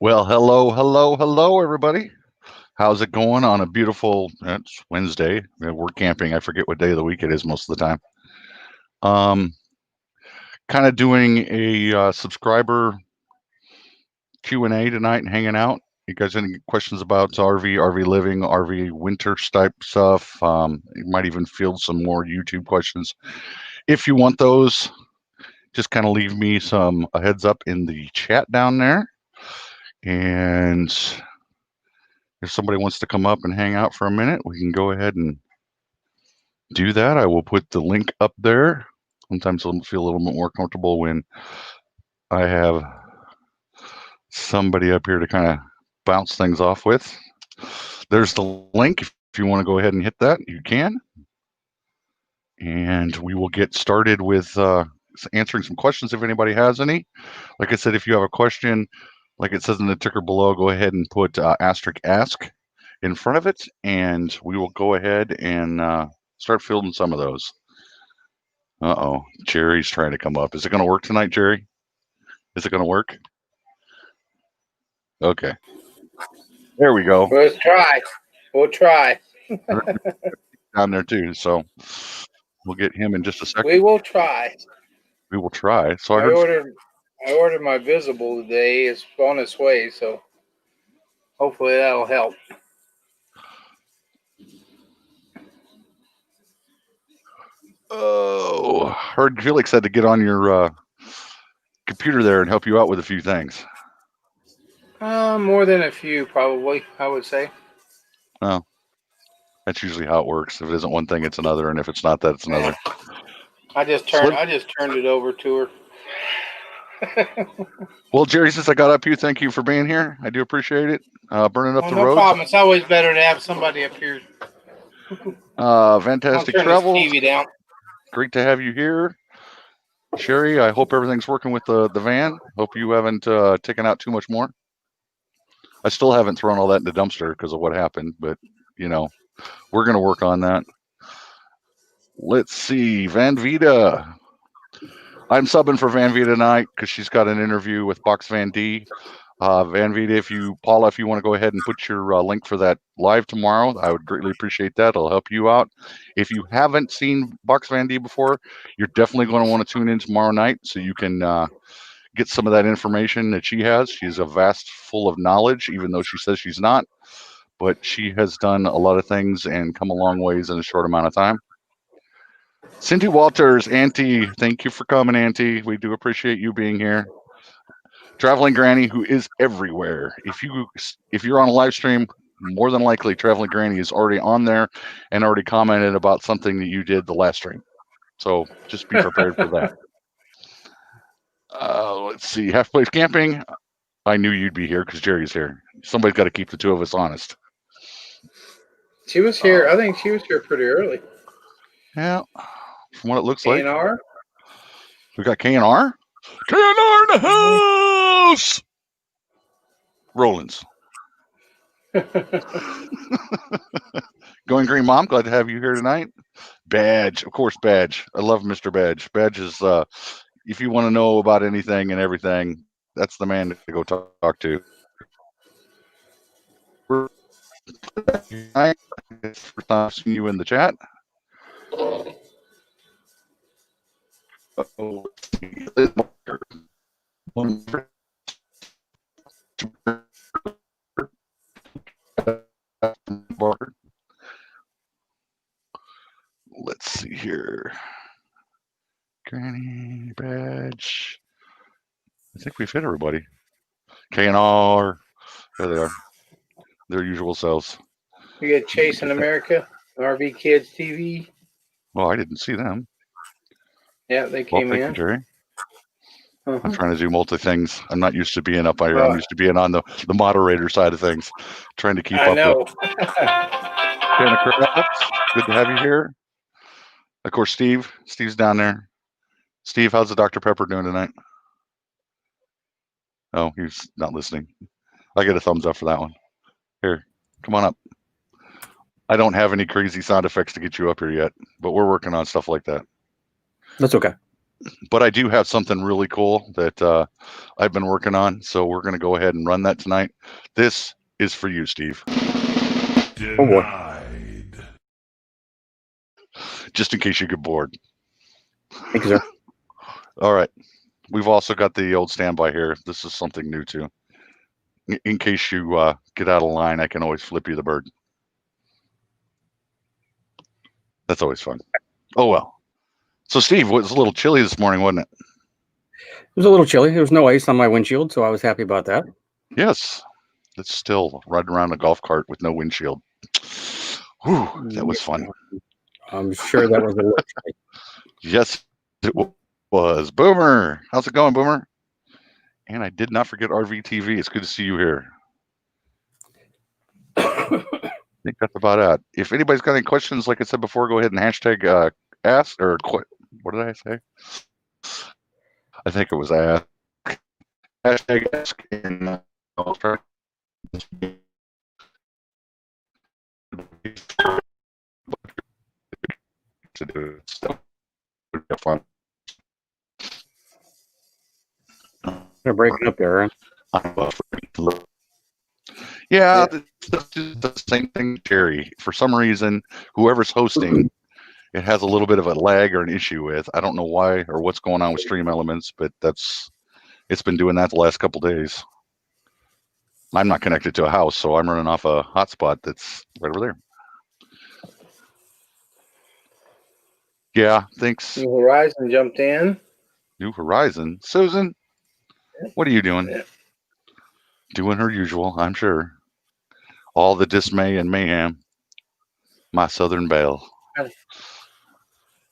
Well, hello, everybody. How's it going on a beautiful? It's Wednesday. We're camping. I forget what day of the week it is most of the time. Um, Kind of doing a subscriber Q&A tonight and hanging out. You guys any questions about RV living, RV winter type stuff? You might even field some more YouTube questions. If you want those, just kind of leave me a heads up in the chat down there. And if somebody wants to come up and hang out for a minute, we can go ahead and do that. I will put the link up there. Sometimes I feel a little bit more comfortable when I have somebody up here to kind of bounce things off with. There's the link. If you want to go ahead and hit that, you can. And we will get started with answering some questions if anybody has any. Like I said, if you have a question, like it says in the ticker below, go ahead and put asterisk ask in front of it, and we will go ahead and start fielding some of those. Uh-oh, Jerry's trying to come up. Is it going to work tonight, Jerry? Is it going to work? Okay. There we go. Let's try. We'll try. Down there too, so we'll get him in just a second. We will try. We will try. So I ordered my Visible today. It's on its way, so hopefully that'll help. Oh, heard Felix had to get on your computer there and help you out with a few things. More than a few, probably, I would say. Oh, that's usually how it works. If it isn't one thing, it's another, and if it's not that, it's another. I just turned it over to her. Well, Jerry, since I got up here, thank you for being here. I do appreciate it. Burning up the road. No problem. It's always better to have somebody up here. Fantastic travel. TV down. Great to have you here. Sherry, I hope everything's working with the van. Hope you haven't taken out too much more. I still haven't thrown all that in the dumpster because of what happened, but, we're going to work on that. Let's see. Van Vita. I'm subbing for Van Vita tonight because she's got an interview with Box Van D. Van Vita, Paula, if you want to go ahead and put your link for that live tomorrow, I would greatly appreciate that. It'll help you out. If you haven't seen Box Van D before, you're definitely going to want to tune in tomorrow night so you can get some of that information that she has. She's a vast full of knowledge, even though she says she's not. But she has done a lot of things and come a long ways in a short amount of time. Cindy Walters, Auntie, thank you for coming, Auntie. We do appreciate you being here. Traveling Granny, who is everywhere. If you're on a live stream, more than likely Traveling Granny is already on there and already commented about something that you did the last stream. So just be prepared for that. Let's see. Half Place Camping. I knew you'd be here because Jerry's here. Somebody's got to keep the two of us honest. She was here. I think she was here pretty early. Yeah. From what it looks like. K&R? We got K&R? K&R in the house! Rollins. Going Green Mom, glad to have you here tonight. Badge, of course, Badge. I love Mr. Badge. Badge is, if you want to know about anything and everything, that's the man to go talk to. First time seeing you in the chat. Let's see here. Granny, Badge. I think we've hit everybody. K&R. There they are. Their usual selves. We get Chase in America, RV Kids TV. Well, I didn't see them. Yeah, they came in. Thank you, Jerry. I'm trying to do multi things. I'm not used to being up here. I'm used to being on the moderator side of things. Trying to keep up with. Good to have you here. Of course, Steve. Steve's down there. Steve, how's the Dr. Pepper doing tonight? Oh, he's not listening. I get a thumbs up for that one. Here, come on up. I don't have any crazy sound effects to get you up here yet, but we're working on stuff like that. That's okay. But I do have something really cool that I've been working on, so we're going to go ahead and run that tonight. This is for you, Steve. Oh boy. Just in case you get bored. Thank you, sir. All right. We've also got the old standby here. This is something new too. In case you get out of line, I can always flip you the bird. That's always fun. Oh, well. So, Steve, it was a little chilly this morning, wasn't it? It was a little chilly. There was no ice on my windshield, so I was happy about that. Yes. It's still riding around a golf cart with no windshield. Whew, that was fun. I'm sure that was a little chilly. Yes, it was. Boomer. How's it going, Boomer? And I did not forget RV TV. It's good to see you here. I think that's about it. If anybody's got any questions, like I said before, go ahead and hashtag ask or what did I say? I think it was ask. Hashtag ask and I'll try to do it. So it'll be fun. They're breaking up there, Aaron. Yeah, that's the same thing, Jerry. For some reason, whoever's hosting, it has a little bit of a lag or an issue with. I don't know why or what's going on with Stream Elements, but it's been doing that the last couple days. I'm not connected to a house, so I'm running off a hotspot that's right over there. Yeah, thanks. New Horizon jumped in. New Horizon. Susan, what are you doing? Yeah. Doing her usual, I'm sure. All the dismay and mayhem. My Southern Belle.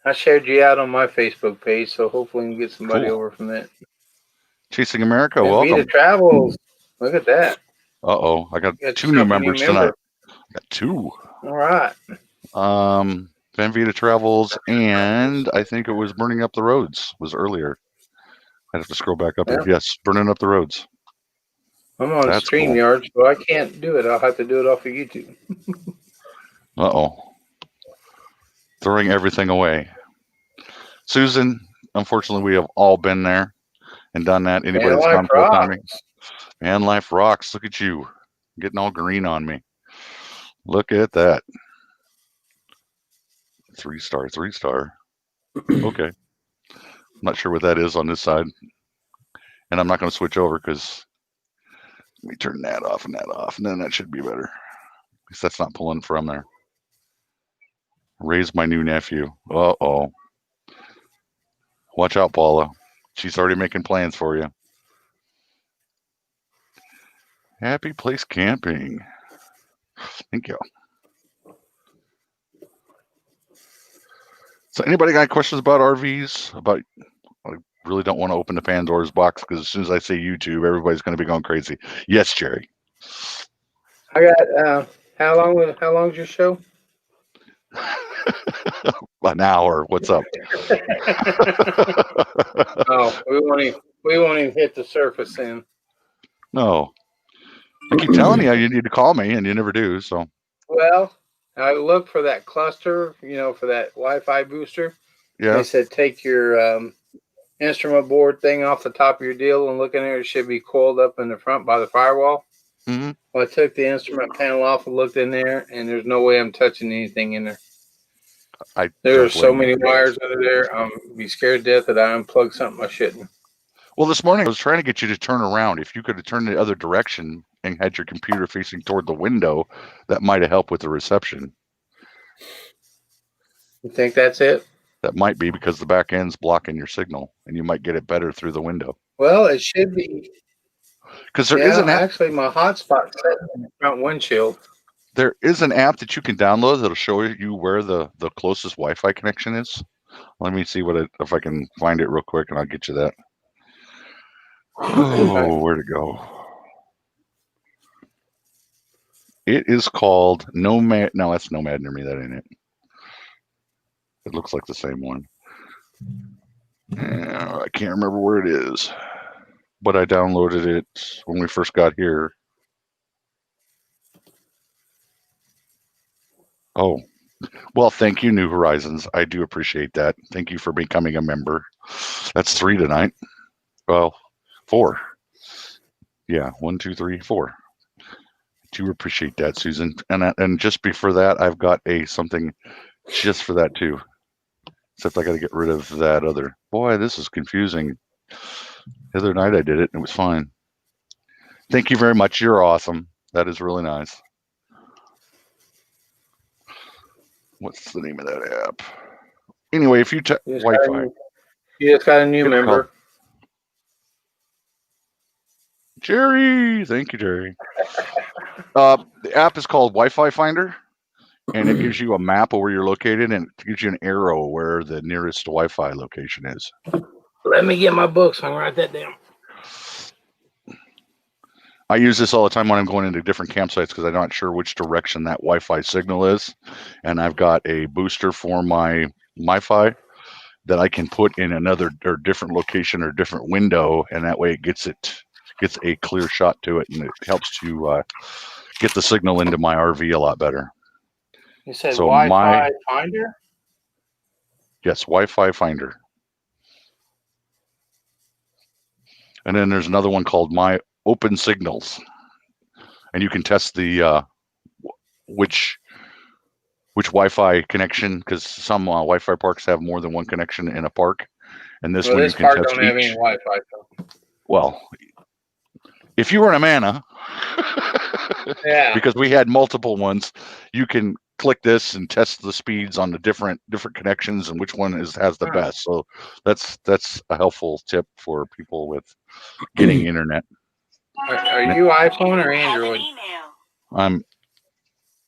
I shared you out on my Facebook page, so hopefully we can get somebody Cool. over from that. Chasing America, And welcome. Vita Travels. Look at that. Uh-oh, I got You got two new yourself a new members member. tonight. I got two. All right. Van Vita Travels, and I think it was Burning Up the Roads was earlier. I'd have to scroll back up here. Yes, Burning Up the Roads. I'm on That's StreamYard, so I can't do it. I'll have to do it off of YouTube. Uh-oh. Throwing everything away. Susan, unfortunately, we have all been there and done that. Anybody that's gone full timing. Man, life rocks. Look at you. Getting all green on me. Look at that. 3-star, 3-star. Okay. I'm not sure what that is on this side. And I'm not going to switch over because let me turn that off, and then that should be better. Because that's not pulling from there. Raise my new nephew. Uh-oh. Watch out, Paula. She's already making plans for you. Happy Place Camping. Thank you. So anybody got questions about RVs? I really don't want to open the Pandora's box because as soon as I say YouTube, everybody's going to be going crazy. Yes, Jerry. I got how long's your show? An hour. What's up? Oh, we won't even hit the surface then. No. I keep telling you you need to call me, and you never do. So. Well, I looked for that cluster, for that Wi-Fi booster. Yeah. They said take your instrument board thing off the top of your deal and look in there. It should be coiled up in the front by the firewall. Mm-hmm. Well, I took the instrument panel off and looked in there, and there's no way I'm touching anything in there. There are so many wires under there. I'm be scared to death that I unplug something I shouldn't. Well, this morning I was trying to get you to turn around. If you could have turned the other direction and had your computer facing toward the window, that might have helped with the reception. You think that's it? That might be because the back end's blocking your signal, and you might get it better through the window. Well, it should be. Because there is an app. Actually, my hotspot set in the front windshield. There is an app that you can download that'll show you where the closest Wi-Fi connection is. Let me see if I can find it real quick, and I'll get you that. Oh, where'd it go? It is called Nomad. No, that's Nomad near me. That ain't it. It looks like the same one. I can't remember where it is, but I downloaded it when we first got here. Oh, Well, thank you, New Horizons. I do appreciate that. Thank you for becoming a member. That's 3 tonight. Well, 4. Yeah, 1, 2, 3, 4. Do appreciate that, Susan. And just before that, I've got something just for that too. Except I got to get rid of that other. Boy, this is confusing. The other night I did it and it was fine. Thank you very much. You're awesome. That is really nice. What's the name of that app? Anyway, if you Wi-Fi. You just got a new member. Jerry. Thank you, Jerry. The app is called Wi-Fi Finder, and it gives you a map of where you're located, and it gives you an arrow where the nearest Wi-Fi location is. Let me get my books. I'll write that down. I use this all the time when I'm going into different campsites because I'm not sure which direction that Wi-Fi signal is, and I've got a booster for my Wi-Fi that I can put in another or different location or different window, and that way it gets a clear shot to it, and it helps to get the signal into my RV a lot better. You said so Wi-Fi Finder? Yes, Wi-Fi Finder. And then there's another one called My Open Signals, and you can test the which Wi-Fi connection, because some Wi-Fi parks have more than one connection in a park, and this one you can test don't have any Wi-Fi. Though. Well, if you were in Amana, yeah, because we had multiple ones, you can click this and test the speeds on the different connections and which one has the best. So that's a helpful tip for people with getting internet. Are you iPhone or Android? I'm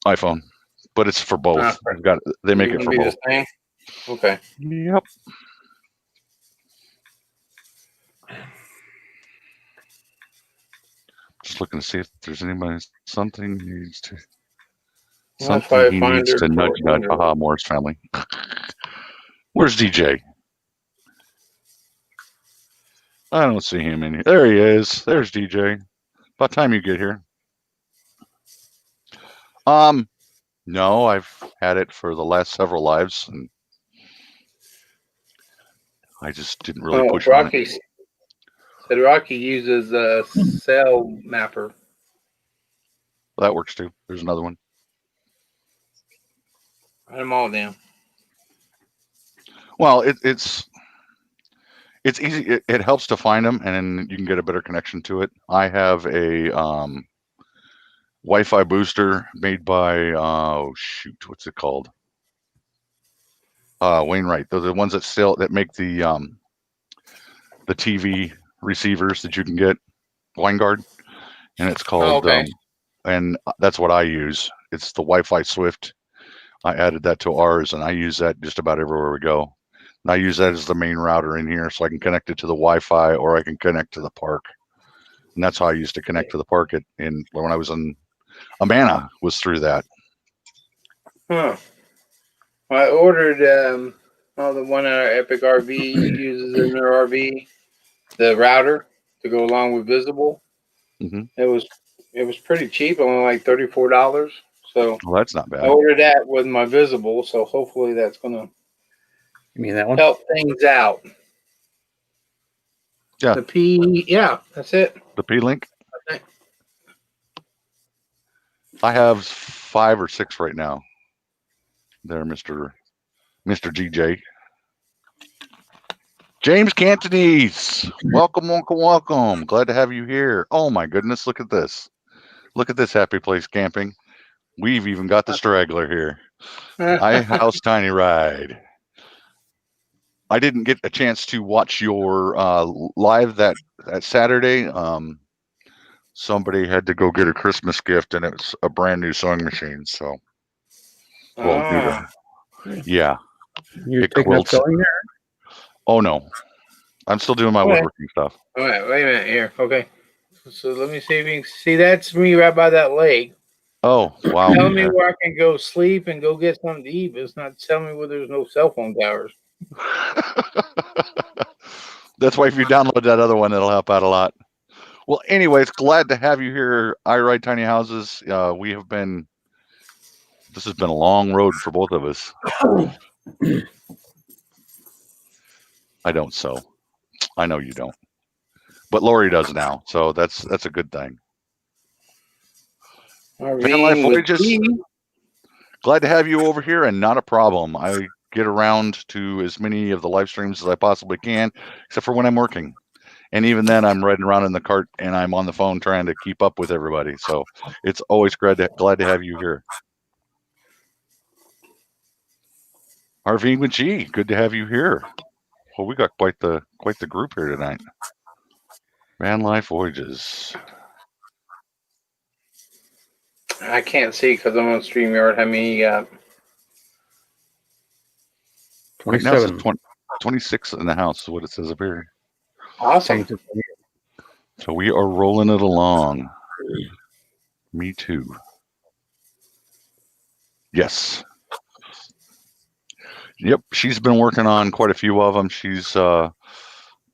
iPhone, but it's for both. They make it for both. The same? Okay. Yep. Just looking to see if there's something he needs to nudge. Aha, Morris family. Where's DJ? I don't see him in here. There he is. There's DJ. About time you get here. No, I've had it for the last several lives, and I just didn't really push on it. Said Rocky uses a cell mapper. Well, that works too. There's another one. Write them all down. Well, it's easy. It helps to find them, and then you can get a better connection to it. I have a Wi-Fi booster made by what's it called? Wainwright. Those are the ones that make the TV receivers that you can get, Winegard, and it's called and that's what I use. It's the Wi-Fi Swift. I added that to ours, and I use that just about everywhere we go. And I use that as the main router in here, so I can connect it to the Wi-Fi, or I can connect to the park. And that's how I used to connect to the park when I was in Amana, was through that. Huh. I ordered the one at our Epic RV uses in their RV, the router to go along with Visible. Mm-hmm. It was pretty cheap, only like $34. So that's not bad. I ordered that with my Visible, so hopefully that's gonna help things out. Yeah. That's it. The P-Link. I have 5 or 6 right now. There, Mr. GJ. James Cantonese. Welcome. Glad to have you here. Oh my goodness, look at this. Look at this happy place camping. We've even got the straggler here. iHouse Tiny Ride. I didn't get a chance to watch your live that Saturday. Somebody had to go get a Christmas gift, and it's a brand new sewing machine. So, yeah. You're picking up sewing there? Oh no, I'm still doing my woodworking stuff. All right, wait a minute here. Okay, so let me see if you can see. That's me right by that lake. Oh wow! Tell me where I can go sleep and go get something to eat, but it's not telling me where there's no cell phone towers. That's why if you download that other one, it'll help out a lot. Well, anyways, glad to have you here. I Ride Tiny Houses. We have been This has been a long road for both of us. I don't sew. I know you don't. But Lori does now, so that's a good thing. Van Life Voyages, glad to have you over here, and not a problem. I get around to as many of the live streams as I possibly can, except for when I'm working. And even then, I'm riding around in the cart and I'm on the phone trying to keep up with everybody. So it's always glad to have you here. RV with G, good to have you here. Well, we got quite the group here tonight. Van Life Voyages. I can't see because I'm on StreamYard. How many you got? 27. Right now it's 26 in the house is what it says up here. Awesome. So we are rolling it along. Me too. Yes. Yep, she's been working on quite a few of them. She's on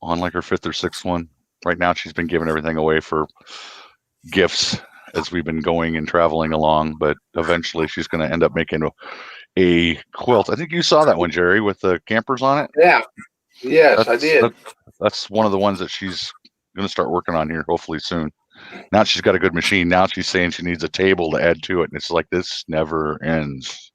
like her 5th or 6th one. Right now she's been giving everything away for gifts as we've been going and traveling along, but eventually she's going to end up making a quilt. I think you saw that one, Jerry, with the campers on it. Yeah. Yes, I did. That's one of the ones that she's going to start working on here hopefully soon. Now she's got a good machine. Now she's saying she needs a table to add to it, and it's like this never ends.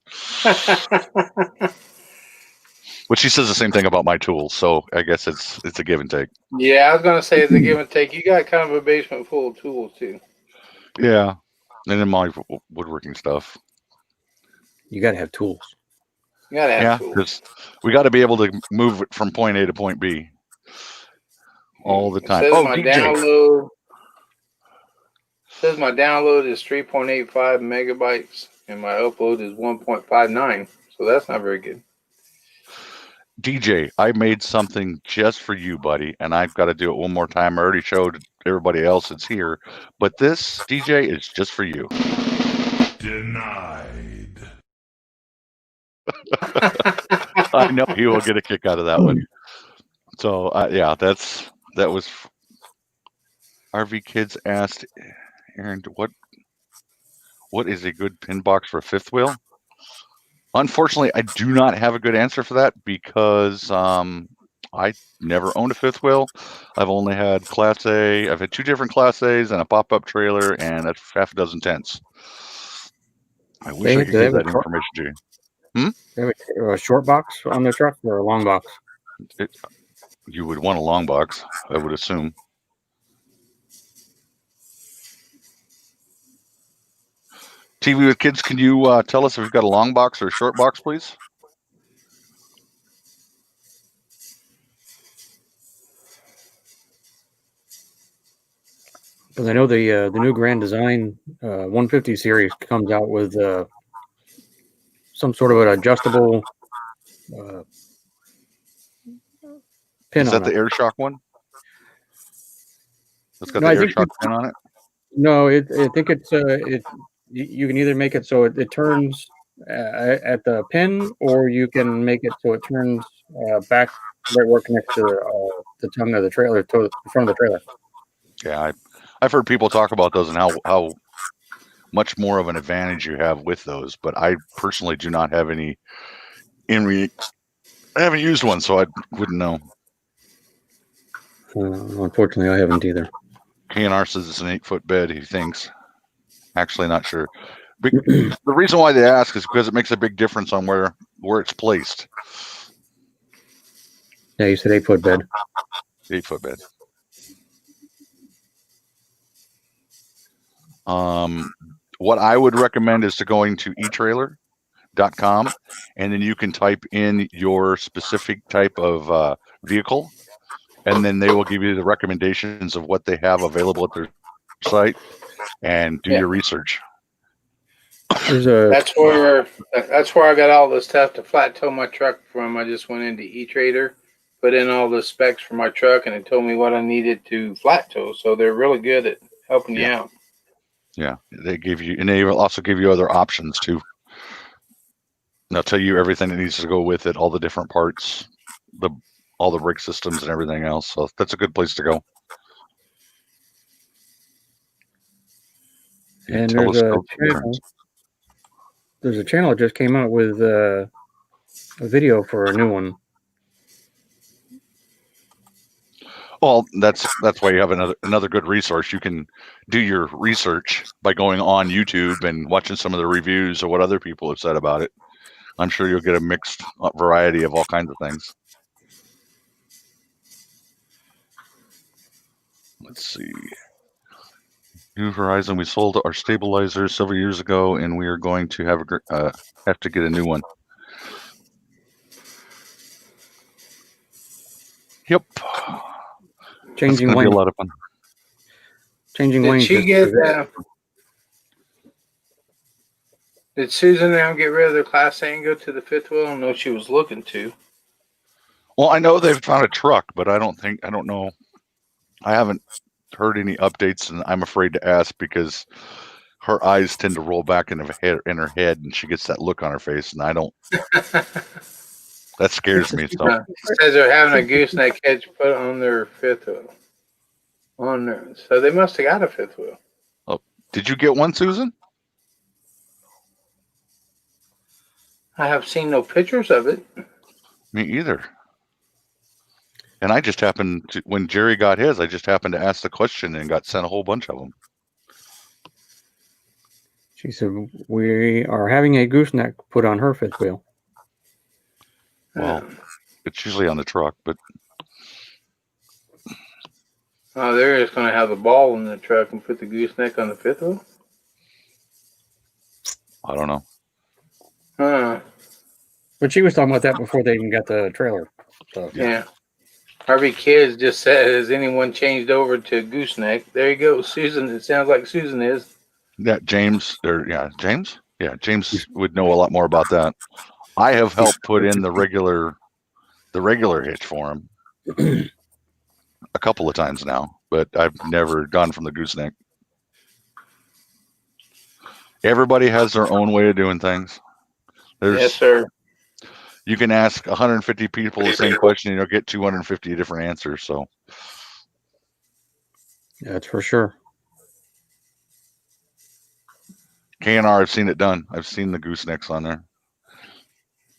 But she says the same thing about my tools, so I guess it's a give and take. Yeah, I was gonna say it's a give and take. You got kind of a basement full of tools too. Yeah, and then my woodworking stuff. You got to have tools. You gotta have tools. Because we got to be able to move it from point A to point B all the time. Oh, DJ. Says my download is 3.85 megabytes and my upload is 1.59. So that's not very good. DJ, I made something just for you, buddy, and I've got to do it one more time. I already showed everybody else it's here, but this, DJ, is just for you. Denied. I know he will get a kick out of that one. So, yeah, that was... RV Kids asked, Aaron, what is a good pin box for a fifth wheel? Unfortunately, I do not have a good answer for that because I never owned a fifth wheel. I've only had Class A. I've had 2 different Class A's and a pop-up trailer and a half a dozen tents. I wish I could give that information to you. They have a short box on their truck or a long box? You would want a long box, I would assume. TV with Kids, can you tell us if we've got a long box or a short box, please? Because I know the new Grand Design 150 series comes out with some sort of an adjustable pin. Is that the AirShock one? That's got the AirShock pin on it? No, I think it's you can either make it so it turns at the pin, or you can make it so it turns back right where it connects to the tongue of the trailer, to the front of the trailer. Yeah, I've heard people talk about those and how much more of an advantage you have with those, but I personally do not have any. I haven't used one, so I wouldn't know. Unfortunately, I haven't either. KNR says it's an 8-foot bed, he thinks. Actually, not sure. The reason why they ask is because it makes a big difference on where it's placed. Yeah, you said 8-foot bed. 8-foot bed. What I would recommend is to going to eTrailer.com, and then you can type in your specific type of vehicle, and then they will give you the recommendations of what they have available at their site, and do your research. That's where I got all the stuff to flat tow my truck from. I just went into eTrader, put in all the specs for my truck, and it told me what I needed to flat tow. So they're really good at helping you out. Yeah, they give you, and they will also give you other options too. And they'll tell you everything that needs to go with it, all the different parts, all the brake systems and everything else. So that's a good place to go. And there's a channel. there's a channel that just came out with a video for a new one. Well, that's why you have another good resource. You can do your research by going on YouTube and watching some of the reviews of what other people have said about it. I'm sure you'll get a mixed variety of all kinds of things. Let's see. New Horizon. We sold our stabilizer several years ago, and we are going to have to get a new one. Yep. Changing That's going to be lane. a lot of fun. Changing Did lanes. she get? Did Susan now get rid of the Class A and go to the fifth wheel? I don't know if she was looking to. Well, I know they've found a truck, but I don't know. I haven't heard any updates, and I'm afraid to ask because her eyes tend to roll back in her head, and she gets that look on her face, and I don't. That scares me. So says they're having a gooseneck hitch put on their fifth wheel. On there, so they must have got a fifth wheel. oh, did you get one, Susan? I have seen no pictures of it. Me either. And I just happened to, when Jerry got his, I just happened to ask the question and got sent a whole bunch of them. She said, we are having a gooseneck put on her fifth wheel. Well, it's usually on the truck, but. Oh, they're just going to have the ball in the truck and put the gooseneck on the fifth wheel? I don't know. But she was talking about that before they even got the trailer. So yeah. Harvey Kids just said, has anyone changed over to gooseneck? There you go, Susan. It sounds like Susan is. Yeah, James. James. Yeah, James would know a lot more about that. I have helped put in the regular hitch for him a couple of times now, but I've never gone from the gooseneck. Everybody has their own way of doing things. Yes, sir. You can ask 150 people the same question and you'll get 250 different answers. So yeah, that's for sure. K&R, I've seen it done. I've seen the goosenecks on there.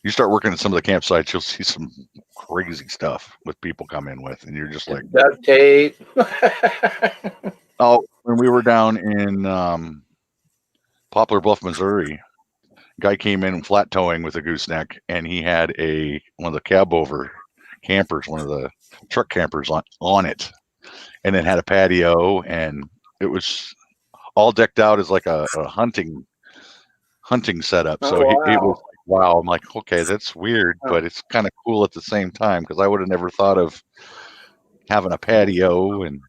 You start working at some of the campsites, you'll see some crazy stuff with people come in with, and you're just like duct tape. Oh, when we were down in Poplar Bluff, Missouri, guy came in flat towing with a gooseneck, and he had one of the cab over campers, one of the truck campers on it, and then had a patio, and it was all decked out as like a hunting setup. So wow. it was like, wow. I'm like, okay, that's weird, but it's kind of cool at the same time because I would have never thought of having a patio. And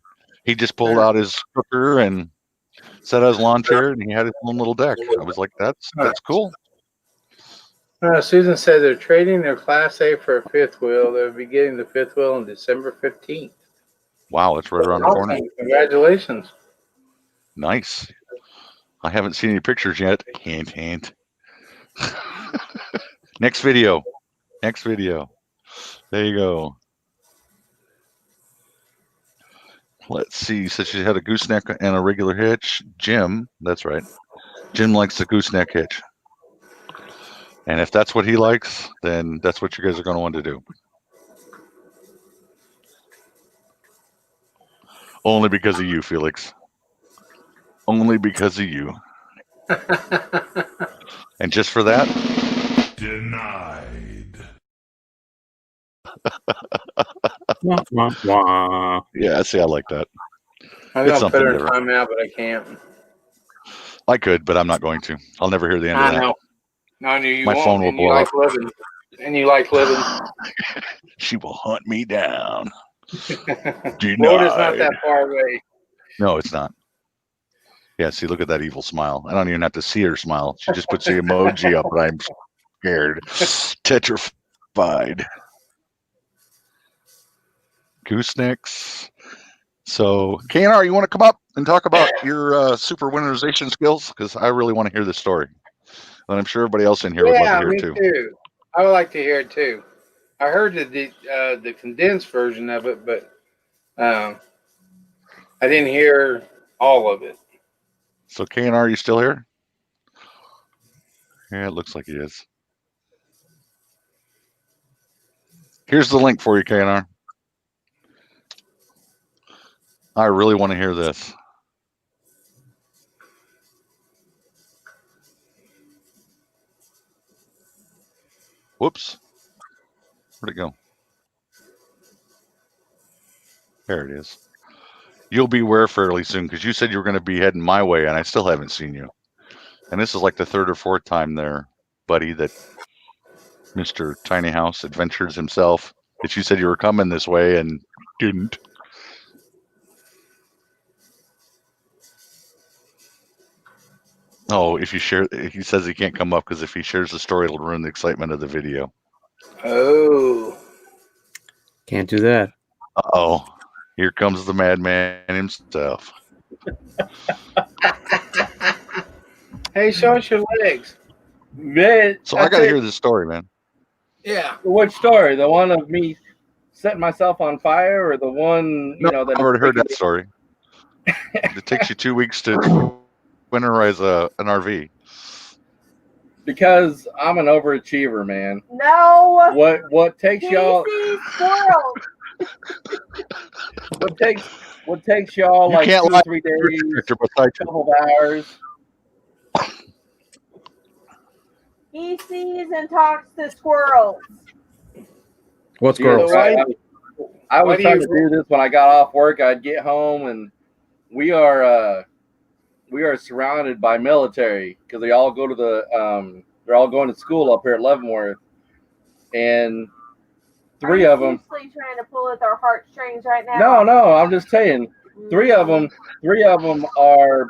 he just pulled out his cooker and set out his lawn chair, and he had his own little deck. I was like, that's cool. Susan said they're trading their Class A for a fifth wheel. They'll be getting the fifth wheel on December 15th. Wow, that's right around the corner. Congratulations. Nice. I haven't seen any pictures yet. Hint, hint. Next video. There you go. Let's see. So she had a gooseneck and a regular hitch. Jim, that's right. Jim likes the gooseneck hitch. And if that's what he likes, then that's what you guys are going to want to do. Only because of you, Felix. Only because of you. And just for that, denied. Yeah, see, I like that. I'm going to put her in timeout, but I can't. I could, but I'm not going to. I'll never hear the end of that. I know. No, I knew you My won't. phone will And blow you up. like living. And you like living. She will hunt me down. Florida's not that far away. No, it's not. Yeah, see, look at that evil smile. I don't even have to see her smile. She just puts the emoji up, and I'm scared. Tetrified. Goosenecks. So, K&R, you want to come up and talk about your super winterization skills? Because I really want to hear this story. And I'm sure everybody else in here would love to hear it too. Too. I would like to hear it too. I heard the condensed version of it, but I didn't hear all of it. So, K&R, you still here? Yeah, it looks like he is. Here's the link for you, KNR. I really want to hear this. Whoops. Where'd it go? There it is. You'll be where fairly soon because you said you were going to be heading my way, and I still haven't seen you. And this is like the third or fourth time there, buddy, that Mr. Tiny House Adventures himself, that you said you were coming this way and didn't. Oh, if you share, he says he can't come up because if he shares the story, it'll ruin the excitement of the video. Oh. Can't do that. Uh-oh. Here comes the madman himself. Hey, show us your legs. Man, So I got to hear this story, man. Yeah. Which story? The one of me setting myself on fire, or the one No, that I've already heard that story. It takes you 2 weeks to winterize an RV. Because I'm an overachiever, man. No. What takes y'all? Casey squirrel. What takes y'all You like can't 2 lie or 3 days, Picture beside you. couple of hours? He sees and talks to squirrels. What's Dude, squirrels? why- I why was do trying you- to do this when I got off work. I'd get home and we are surrounded by military because they all go to they're all going to school up here at Leavenworth, and 3 of them. Seriously trying to pull at their heartstrings right now. No, I'm just saying. 3 of them are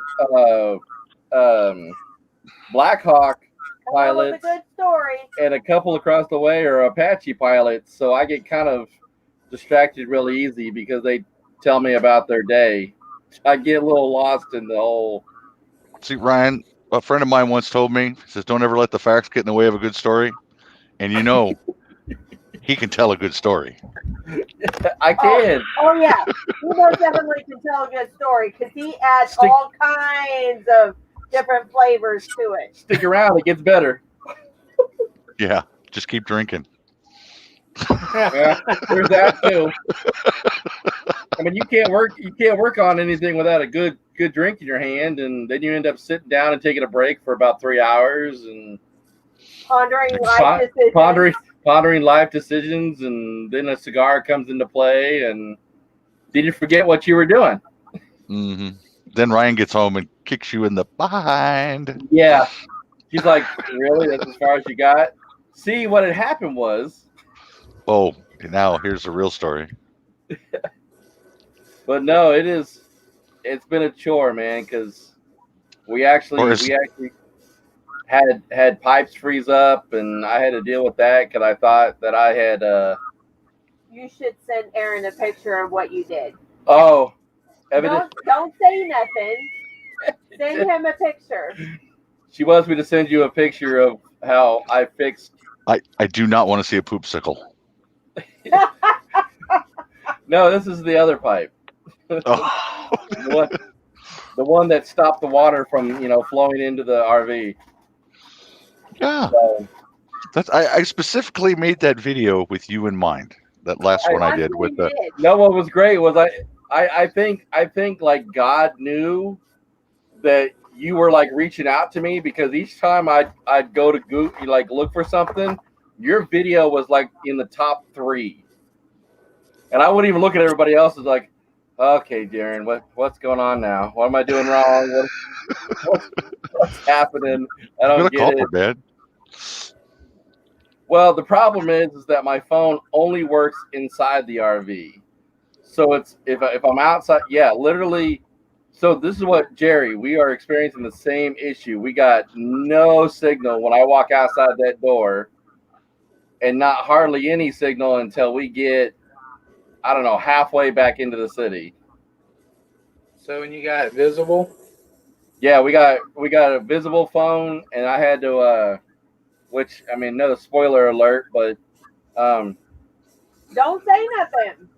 Black Hawk That was a pilots, good story. and a couple across the way are Apache pilots. So I get kind of distracted really easy because they tell me about their day. I get a little lost in the whole. See, Ryan, a friend of mine once told me, he says, don't ever let the facts get in the way of a good story. And you know, he can tell a good story. I can. Oh yeah, he most definitely can tell a good story because he adds Stick- all kinds of different flavors to it. Stick around; it gets better. Yeah, just keep drinking. Yeah, there's that too. I mean, you can't work on anything without a good drink in your hand, and then you end up sitting down and taking a break for about 3 hours and Pondering life decisions. pondering life decisions, and then a cigar comes into play, and then you forget what you were doing. Hmm. Then Ryan gets home and kicks you in the behind. Yeah, she's like, "Really? That's as far as you got?" See, what had happened was, Oh, now here's the real story. but no, it's been a chore, man, because we actually had pipes freeze up, and I had to deal with that because I thought that I had You should send Aaron a picture of what you did. evidence. Don't say nothing. Send him a picture. She wants me to send you a picture of how I fixed. I do not want to see a poopsicle. No, this is the other pipe. Oh. The one that stopped the water from flowing into the RV. Yeah, So, I specifically made that video with you in mind. That last one I did Honestly with the. did. no, what was great was I think like God knew that you were like reaching out to me, because each time I'd go to Google, like look for something, your video was like in the top 3, and I wouldn't even look at everybody else's like, okay, Darren, what's going on now? What am I doing wrong? What's happening? I I'm don't gonna get call it. her, Dad. Well, the problem is that my phone only works inside the RV. So it's if I'm outside, yeah, literally. So this is what, Jerry, we are experiencing the same issue. We got no signal when I walk outside that door, and not hardly any signal until we get, I don't know, halfway back into the city. So when you got it visible, Yeah, we got a visible phone, and I had to which, I mean, no spoiler alert, but Don't say nothing.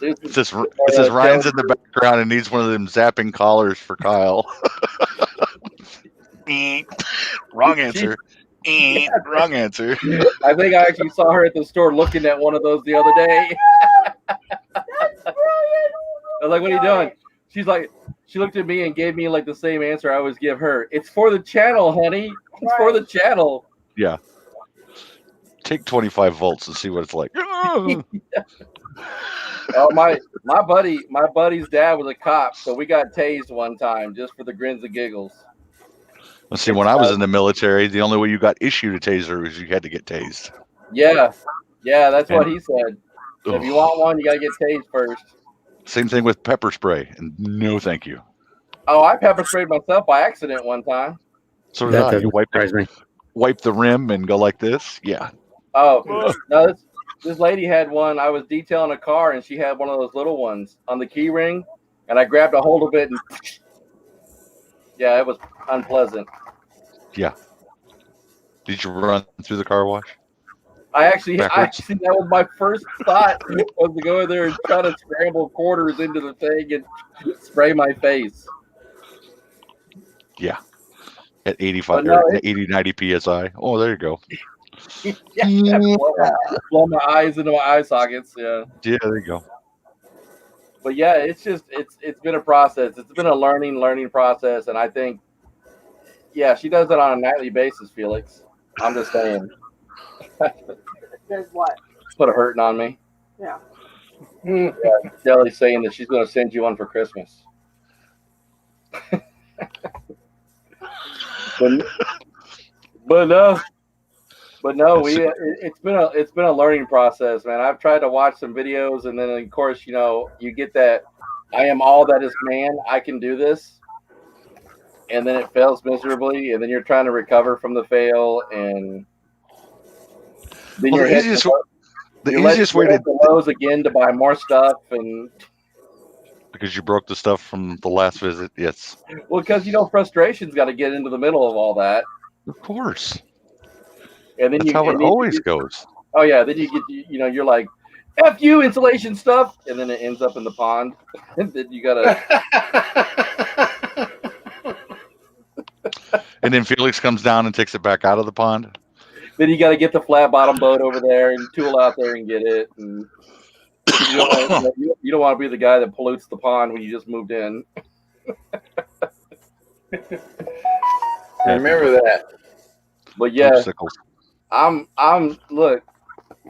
It says Ryan's in the background and needs one of them zapping collars for Kyle. Wrong answer. Wrong answer. I think I actually saw her at the store looking at one of those the other day. That's brilliant. I was like, "What are you doing?" She's like, she looked at me and gave me like the same answer I always give her. It's for the channel, honey. It's for the channel. Yeah. Take 25 volts and see what it's like. Oh, my buddy's dad was a cop, so we got tased one time just for the grins and giggles. Let's see. When I was in the military, the only way you got issued a taser was you had to get tased. Yeah, that's what he said. If you want one, you gotta get tased first. Same thing with pepper spray, and no, thank you. Oh, I pepper sprayed myself by accident one time. So did That I. doesn't You surprise me. wipe the rim and go like this. Yeah. Oh no, this lady had one. I was detailing a car, and she had one of those little ones on the key ring, and I grabbed a hold of it, and yeah, it was unpleasant. Yeah. Did you run through the car wash? I actually Backwards? that was my first thought was to go in there and try to scramble quarters into the thing and spray my face. Yeah. At 85 no, or 80, 90 psi. Oh, there you go. Yeah, blow my eyes into my eye sockets. Yeah. Yeah, there you go. But yeah, it's been a process. It's been a learning process, and I think, yeah, she does it on a nightly basis, Felix. I'm just saying. Does what? Put a hurting on me. Yeah. Yeah, Deli's saying that she's going to send you one for Christmas. But no, it's been a learning process, man. I've tried to watch some videos, and then of course, you get that I am all that is man. I can do this, and then it fails miserably, and then you're trying to recover from the fail, and then Well, you're the easiest way to the lows again to buy more stuff, and because you broke the stuff from the last visit. Yes, well, because frustration's got to get into the middle of all that, of course. and then That's how it always goes. Oh yeah, then you get you're like, F you insulation stuff, and then it ends up in the pond, and then you gotta. And then Felix comes down and takes it back out of the pond. Then you got to get the flat bottom boat over there and tool out there and get it. And you don't want to be the guy that pollutes the pond when you just moved in. Remember that. But yeah, Popsicles. Look,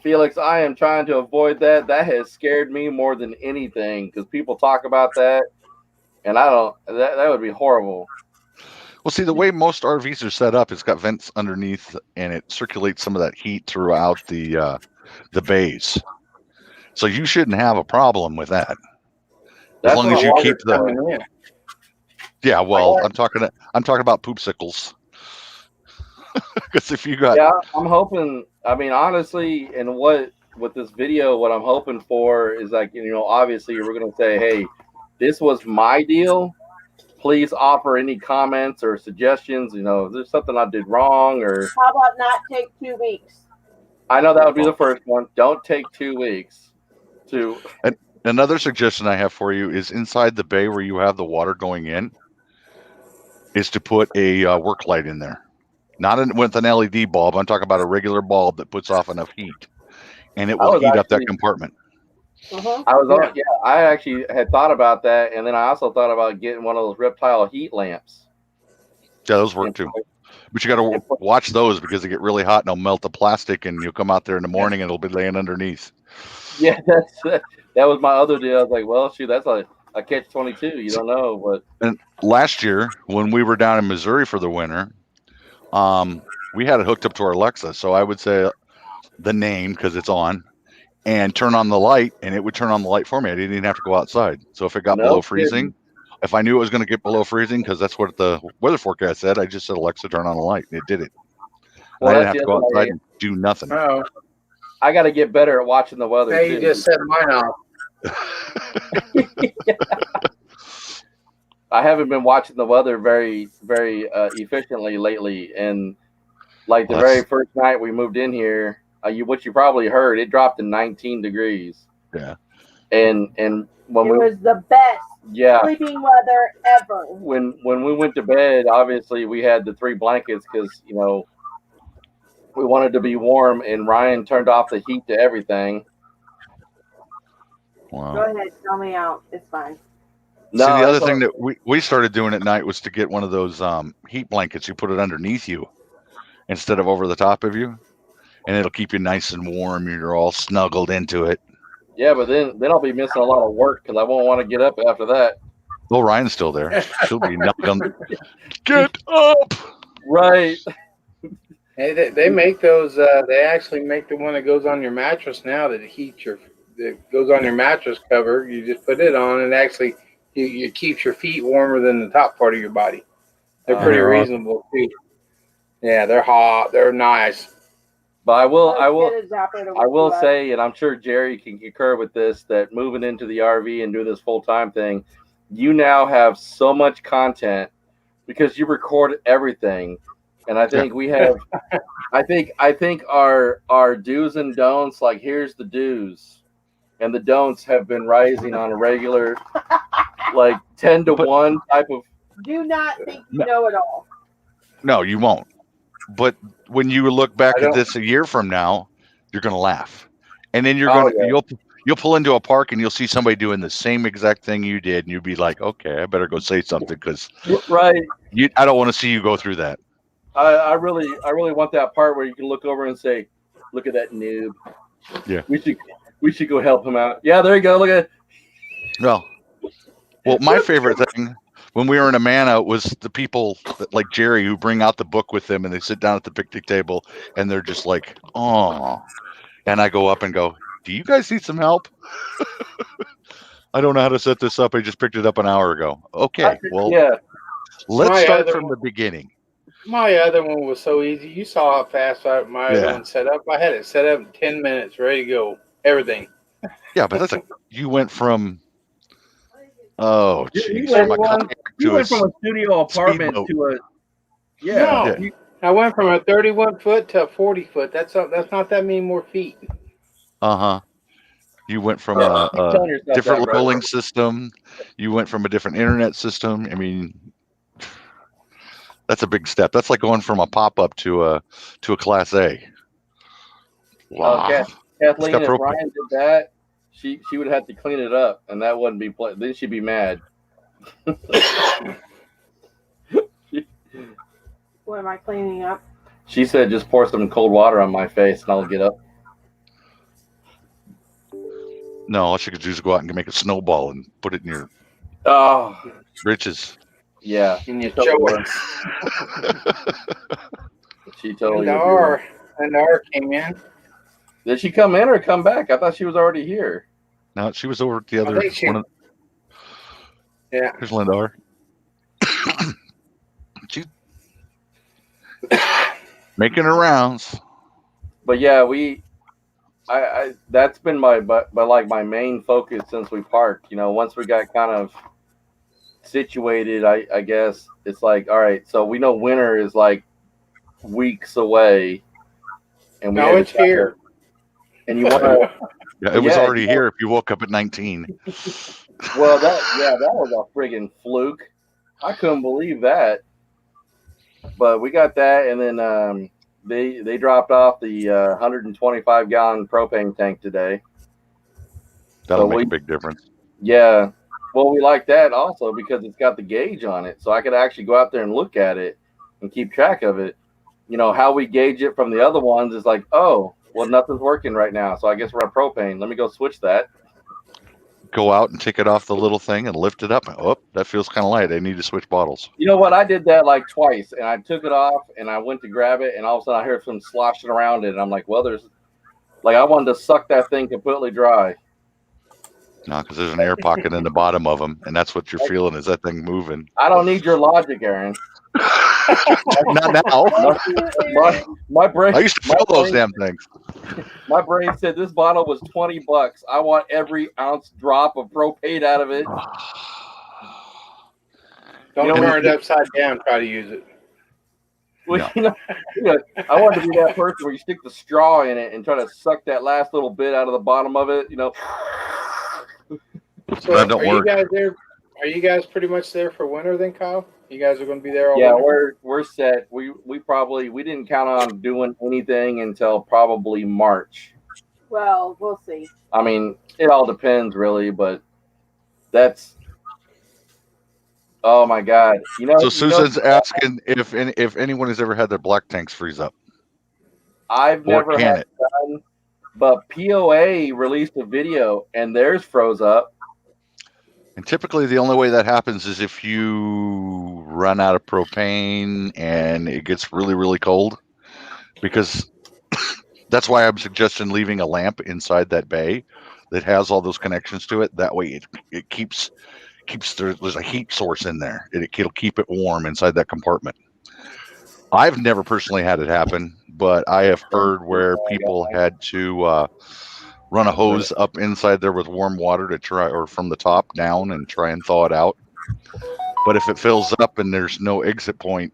Felix, I am trying to avoid that. That has scared me more than anything because people talk about that, and that would be horrible. Well, see, the way most RVs are set up, it's got vents underneath, and it circulates some of that heat throughout the bays. So you shouldn't have a problem with that, as long as you keep the. Yeah, well, I'm talking about poopsicles. Because if you got. Yeah, I'm hoping. I mean, honestly, and with this video, what I'm hoping for is like obviously we're gonna say, hey, this was my deal. Please offer any comments or suggestions. If there's something I did wrong, or How about not take 2 weeks? I know that would be the first one. Don't take 2 weeks to. Another suggestion I have for you is inside the bay where you have the water going in, is to put a work light in there. Not with an LED bulb. I'm talking about a regular bulb that puts off enough heat, and it will heat up that compartment. I actually had thought about that, and then I also thought about getting one of those reptile heat lamps. Yeah, those work too. But you got to watch those because they get really hot and they'll melt the plastic, and you'll come out there in the morning and it'll be laying underneath. Yeah, that was my other deal. I was like, well, shoot, that's a catch-22. You don't know, but and last year when we were down in Missouri for the winter, we had it hooked up to our Alexa. So I would say the name because it's on. And turn on the light, and it would turn on the light for me. I didn't even have to go outside. So if it got below freezing, if I knew it was going to get below freezing, because that's what the weather forecast said, I just said, Alexa, turn on the light. And it did it. And I didn't have to go outside and do nothing. Oh, I got to get better at watching the weather. hey, you just set mine off. I haven't been watching the weather very, very efficiently lately. And like the very first night we moved in here, what you probably heard, it dropped to 19 degrees. Yeah. and when It we was the best yeah sleeping weather ever. when we went to bed, obviously we had the 3 blankets because we wanted to be warm, and Ryan turned off the heat to everything. Go Wow. ahead, tell me out. It's fine. See, the No, other it's all- thing that we started doing at night was to get one of those heat blankets. You put it underneath you instead of over the top of you, and it'll keep you nice and warm. You're all snuggled into it. yeah, but then I'll be missing a lot of work because I won't want to get up after that. Well, Ryan's still there. She'll be knuckling. Get up! Right. Hey, they make those. They actually make the one that goes on your mattress now that goes on your mattress cover. You just put it on, and actually you keeps your feet warmer than the top part of your body. They're pretty they're awesome. reasonable too. Yeah, they're hot. They're nice. But I will Let's get a zapper to I will work say, and I'm sure Jerry can concur with this, that moving into the RV and doing this full-time thing, you now have so much content because you record everything. And I think we have I think our do's and don'ts, like here's the do's and the don'ts have been rising on a regular like 10 to 1 type of Do not think you know it all. No, you won't. But when you look back I at don't- this a year from now, you're gonna laugh, and then Oh, yeah. you'll pull into a park and you'll see somebody doing the same exact thing you did, and you'll be like, okay, I better go say something because right. I don't want to see you go through that. I really want that part where you can look over and say, look at that noob. Yeah. We should go help him out. Yeah, there you go. Look at Well, my favorite thing when we were in Amana was the people like Jerry who bring out the book with them and they sit down at the picnic table and they're just like, oh, and I go up and go, do you guys need some help? I don't know how to set this up. I just picked it up an hour ago. Okay, well, yeah. let's My start other from one- the beginning. My other one was so easy. You saw how fast my other Yeah. one set up. I had it set up in 10 minutes, ready to go. Everything. Yeah, but you went from oh You jeez, went from a one- kayak You to went from a studio apartment speedboat. to a No. Yeah. I went from a 31 foot to a 40 foot. That's not that many more feet. Uh-huh. You went from Keep a telling yourself different that, brother. rolling system. You went from a different internet system. I mean, that's a big step. That's like going from a pop-up to a class A. Wow. Okay. Kathleen, got if propane. Ryan did that, she would have to clean it up, and that wouldn't be then she'd be mad. What am I cleaning up? She said, "Just pour some cold water on my face, and I'll get up." No, all she could do is go out and make a snowball and put it in your Oh, britches. yeah. And you Totally choke would. She totally. And would. the R came in. Did she come in or come back? I thought she was already here. No, she was over at the I other think she- one. Yeah. Here's Linda R. She's making her rounds. But yeah, I that's been my my main focus since we parked. Once we got kind of situated, I guess it's like, all right, so we know winter is like weeks away, and we No, had it's to try to- here. And you want to Yeah, it was Yeah, already here if you woke up at 19. well that was a friggin' fluke. I couldn't believe that. But we got that, and then they dropped off the 125 gallon propane tank today. That'll So make we- a big difference. Yeah. Well, we like that also because it's got the gauge on it. So I could actually go out there and look at it and keep track of it. How we gauge it from the other ones is like, oh, well, nothing's working right now. So I guess we're on propane. Let me go switch that. Go out and take it off the little thing and lift it up. Oh, that feels kind of light. I need to switch bottles. You know what? I did that like twice, and I took it off and I went to grab it, and all of a sudden I heard some sloshing around it. And I'm like, well, I wanted to suck that thing completely dry. No, because there's an air pocket in the bottom of them, and that's what you're feeling is that thing moving. I don't need your logic, Aaron. Not now. My brain. I used to my fill those brain- damn things. My brain said this bottle was $20. I want every ounce drop of propane out of it. Don't You know, turn it upside down. Try to use it. Well, I wanted to be that person where you stick the straw in it and try to suck that last little bit out of the bottom of it. So That don't are work. you guys there? Are you guys pretty much there for winter then, Kyle? You guys are going to be there all Yeah, winter? we're set. We didn't count on doing anything until probably March. Well, we'll see. I mean, it all depends really, but that's oh my god. So Susan's asking if anyone has ever had their black tanks freeze up, I've or never can had it? done, but POA released a video and theirs froze up. And typically, the only way that happens is if you run out of propane and it gets really, really cold. Because that's why I'm suggesting leaving a lamp inside that bay that has all those connections to it. That way, it keeps there's a heat source in there. It'll keep it warm inside that compartment. I've never personally had it happen, but I have heard where people had to run a hose up inside there with warm water to try, or from the top down, and try and thaw it out. But if it fills up and there's no exit point,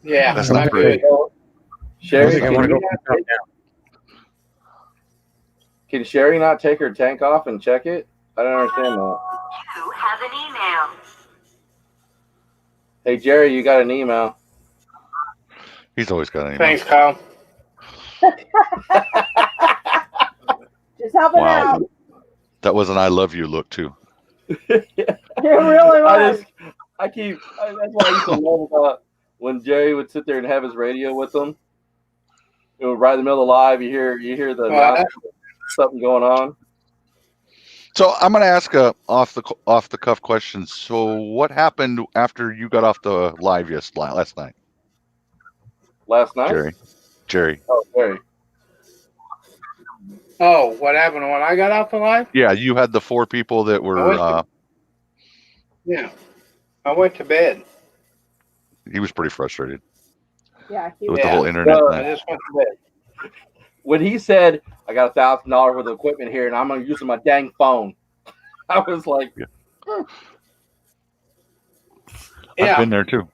Yeah, that's I not think great. I Sherry, think I want to go. can Sherry not take her tank off and check it? I don't understand that. You have an email. Hey Jerry, you got an email. He's always got an email. Thanks, Kyle. Just helping Wow. out. That was an "I love you" look too. It really was. That's why I used to love about when Jerry would sit there and have his radio with him. It would right in the middle of the live, you hear the announcement, something going on. So I'm going to ask a off the cuff question. So what happened after you got off the live last night, Last night? Jerry? Oh, Jerry. Oh, what happened when I got off the live? Yeah, you had the 4 people that were. Yeah, I went to bed. He was pretty frustrated Yeah, he with was. the whole internet I thing. just went to bed. When he said, I got $1,000 worth of equipment here and I'm going to use my dang phone, I was like, I've Yeah, been there too.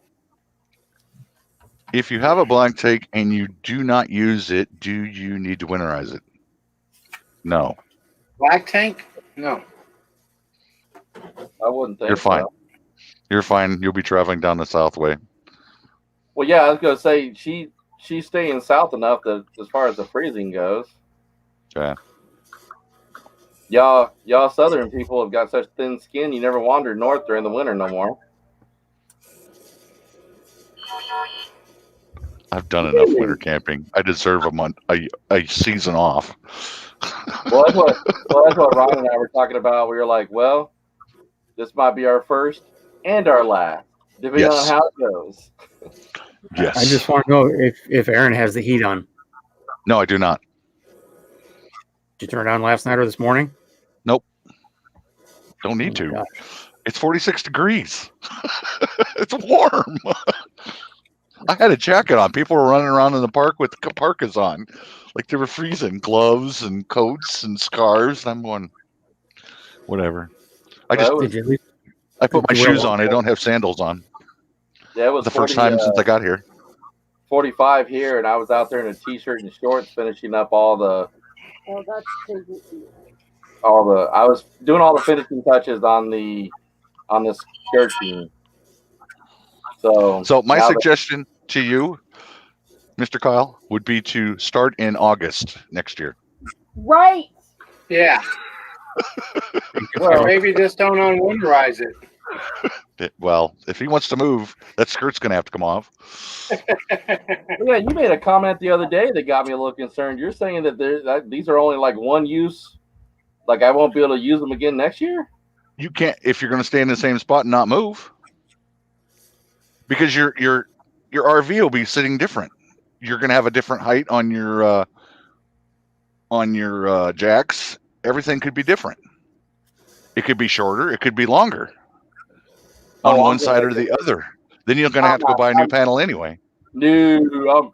If you have a blank tank and you do not use it, do you need to winterize it? No, black tank? No. I wouldn't think you're fine. so. You're fine. You'll be traveling down the Southway. Well, yeah, I was going to say, she's staying south enough that as far as the freezing goes. Yeah. Y'all southern people have got such thin skin, you never wander north during the winter no more. I've done enough winter camping. I deserve a season off. Well, that's what Ron and I were talking about. We were like, well, this might be our first and our last, depending Yes. on how it goes. Yes. I just want to know if Aaron has the heat on. No, I do not. Did you turn it on last night or this morning? Don't need Oh my to. gosh. It's 46 degrees. It's warm. I had a jacket on. People were running around in the park with parkas on, like they were freezing. Gloves and coats and scarves. And I'm going, whatever. Did you at least I put my Did you wear shoes on. I don't have sandals on. Yeah, it was The first 40, time since I got here. 45 here, and I was out there in a t-shirt and shorts finishing up all the Oh, that's crazy. I was doing all the finishing touches on the skirt team. So My now suggestion to you, Mr. Kyle, would be to start in August next year. Right. Yeah. Well, Maybe just don't unwinterize it. Well, if he wants to move, that skirt's going to have to come off. yeah, you made a comment the other day that got me a little concerned. You're saying that these are only like one use, like I won't be able to use them again next year? You can't, if you're going to stay in the same spot and not move, because your RV will be sitting different. You're going to have a different height on your jacks. Everything could be different. It could be shorter. It could be longer on one side or the other. Then you're going to have to go buy a new panel anyway. No,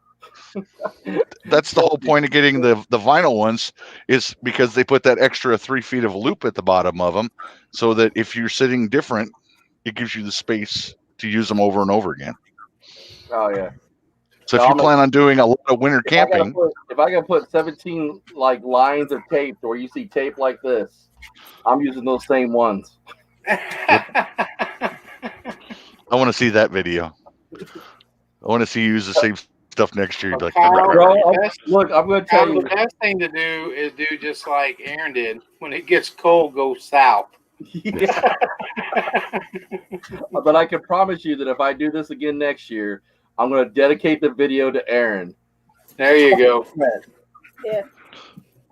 That's the whole point of getting the vinyl ones, is because they put that extra 3 feet of loop at the bottom of them, so that if you're sitting different, it gives you the space to use them over and over again. oh yeah. So if you plan on doing a lot of winter camping, If I gotta put 17 like lines of tape where you see tape like this, I'm using those same ones. I want to see that video. I want to see you use the same stuff next year. You'd be like, Kyle, Bro, best- look, I'm going to tell Kyle, you. the best thing to do is do just like Aaron did. When it gets cold, go south. Yeah. But I can promise you that if I do this again next year, I'm going to dedicate the video to Aaron. There you go.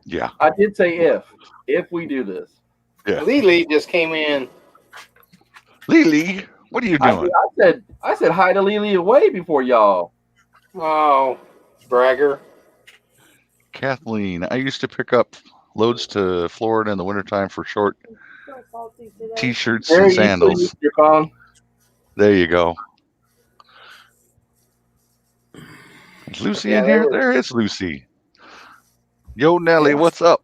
yeah. I did say if we do this. Yeah. Lee just came in. Lily, what are you doing? I said hi to Lily away before y'all. Oh, bragger. Kathleen, I used to pick up loads to Florida in the wintertime for short t-shirts There and you still sandals. use your phone. There you go. Is Lucy in here? There is Lucy. Yo, Nelly, what's up?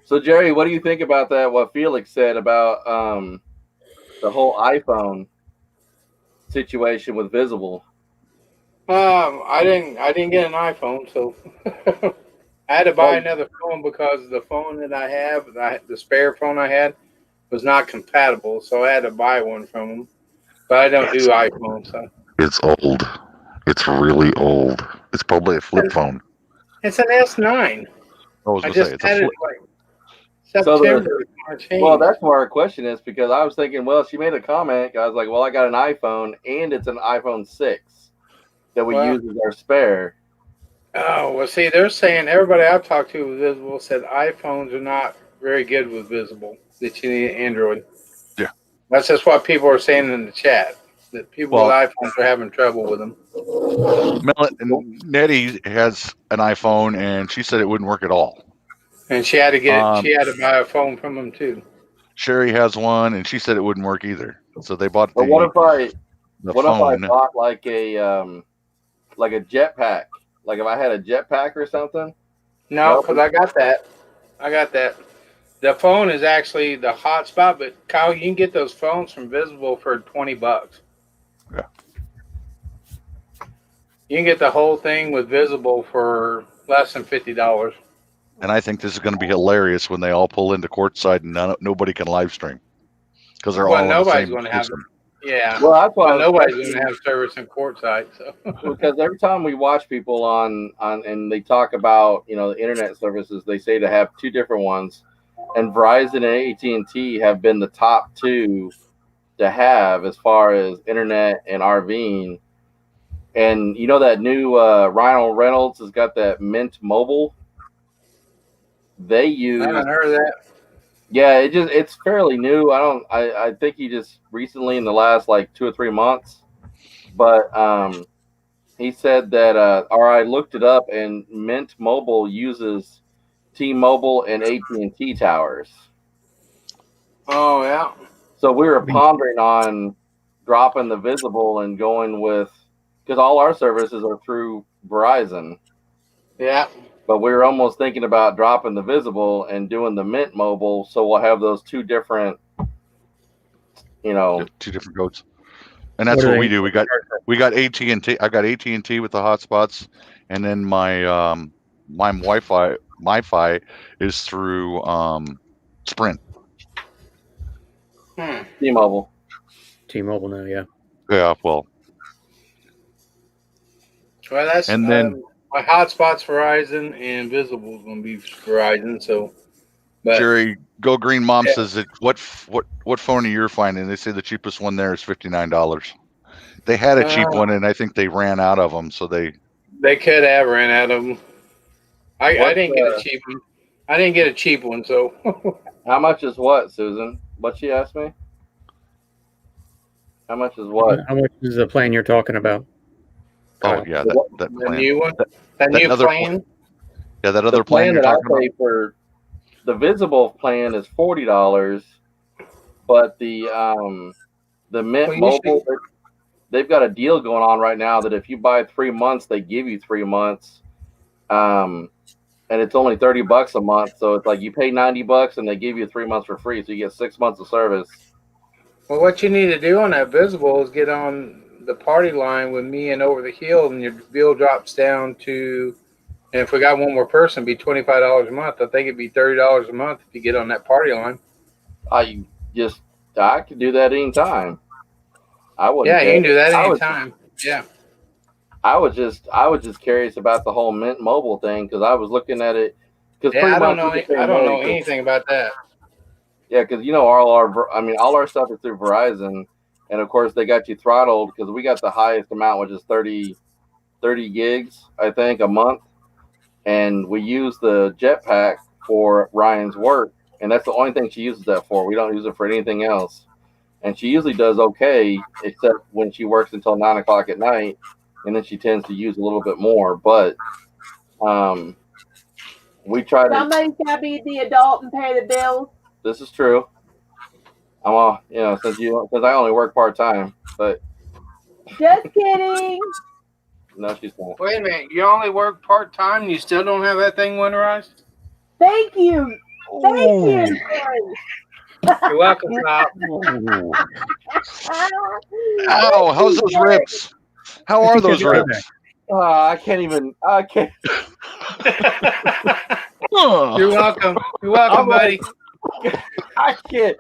So Jerry, what do you think about that? What Felix said about the whole iPhone situation with Visible. I didn't get an iPhone, so I had to buy another phone because the phone that I have, the spare phone I had, was not compatible. So I had to buy one from them. But I don't do iPhone, so It's old. It's really old. It's probably a flip phone. it's an S9. I was I gonna just say it's a had flip. it like September. Well, that's where our question is, because I was thinking, well, she made a comment. I was like, well, I got an iPhone, and it's an iPhone 6 that we use as our spare. Oh, well, see, they're saying, everybody I've talked to with Visible said iPhones are not very good with Visible, that you need Android. Yeah. That's just what people are saying in the chat, that people with iPhones are having trouble with them. Nettie has an iPhone, and she said it wouldn't work at all. And she had to get she had to buy a phone from them too. Sherry has one, and she said it wouldn't work either. So they bought But what if I phone. bought like a jetpack? Like if I had a jetpack or something? No, because I got that. I got that. The phone is actually the hotspot, but Kyle, you can get those phones from Visible for $20. Yeah. You can get the whole thing with Visible for less than $50. And I think this is going to be hilarious when they all pull into courtside and nobody can live stream because they're all on the same going to have. system. Yeah. Well, that's why nobody's going to have service in courtside. So. Because every time we watch people on and they talk about the internet services, they say to have two different ones, and Verizon and AT&T have been the top two to have as far as internet and RVing. And that new Ryan Reynolds has got that Mint Mobile. They use. I haven't heard of that. Yeah, it's fairly new. I think he just recently in the last like 2 or 3 months, but he said that or I looked it up, and Mint Mobile uses T-Mobile and AT&T towers. Oh yeah. So we were pondering on dropping the Visible and going with, because all our services are through Verizon. Yeah. But we were almost thinking about dropping the Visible and doing the Mint Mobile, so we'll have those two different, two different codes. And that's what we do. We got AT&T. I got AT&T with the hotspots, and then my my Wi-Fi is through Sprint. T-Mobile. T-Mobile now, yeah. Yeah, well. Well, that's and then my hotspot's Verizon and Visible's going to be Verizon. So, but Jerry, Go Green Mom says that what phone are you finding? They say the cheapest one there is $59. They had a cheap one, and I think they ran out of them. So they could have ran out of them. I didn't get a cheap one. I didn't get a cheap one. So, how much is what, Susan? What she asked me? How much is what? How much is the plan you're talking about? Oh yeah, that plan. The new one. That new plan. Yeah, that other plan you're talking about. For the Visible plan is $40, but the Mint Mobile, they've got a deal going on right now that if you buy 3 months, they give you 3 months, and it's only $30 a month. So it's like you pay $90 and they give you 3 months for free, so you get 6 months of service. Well, what you need to do on that Visible is get on the party line with me and Over the Hill, and your bill drops down to And if we got one more person, it'd be $25 a month. I think it'd be $30 a month if you get on that party line. I could do that anytime. I wouldn't. Yeah, you care. can do that I was- anytime. Yeah. I was just curious about the whole Mint Mobile thing because I was looking at it. Yeah, I don't know anything about that. Yeah, because all our stuff is through Verizon, and of course they got you throttled because we got the highest amount, which is 30 gigs, I think, a month, and we use the jetpack for Ryan's work, and that's the only thing she uses that for. We don't use it for anything else, and she usually does okay, except when she works until 9 o'clock at night, and then she tends to use a little bit more. But we try to. Somebody's got to be the adult and pay the bills. This is true. I'm all, since I only work part time, but Just kidding. no, she's not. Wait a minute. You only work part-time and you still don't have that thing winterized? Thank you. Thank you. You're welcome, Rob. Ow, how's those ribs? How are those ribs? I can't even. I can't. You're welcome. You're welcome, buddy. I can't.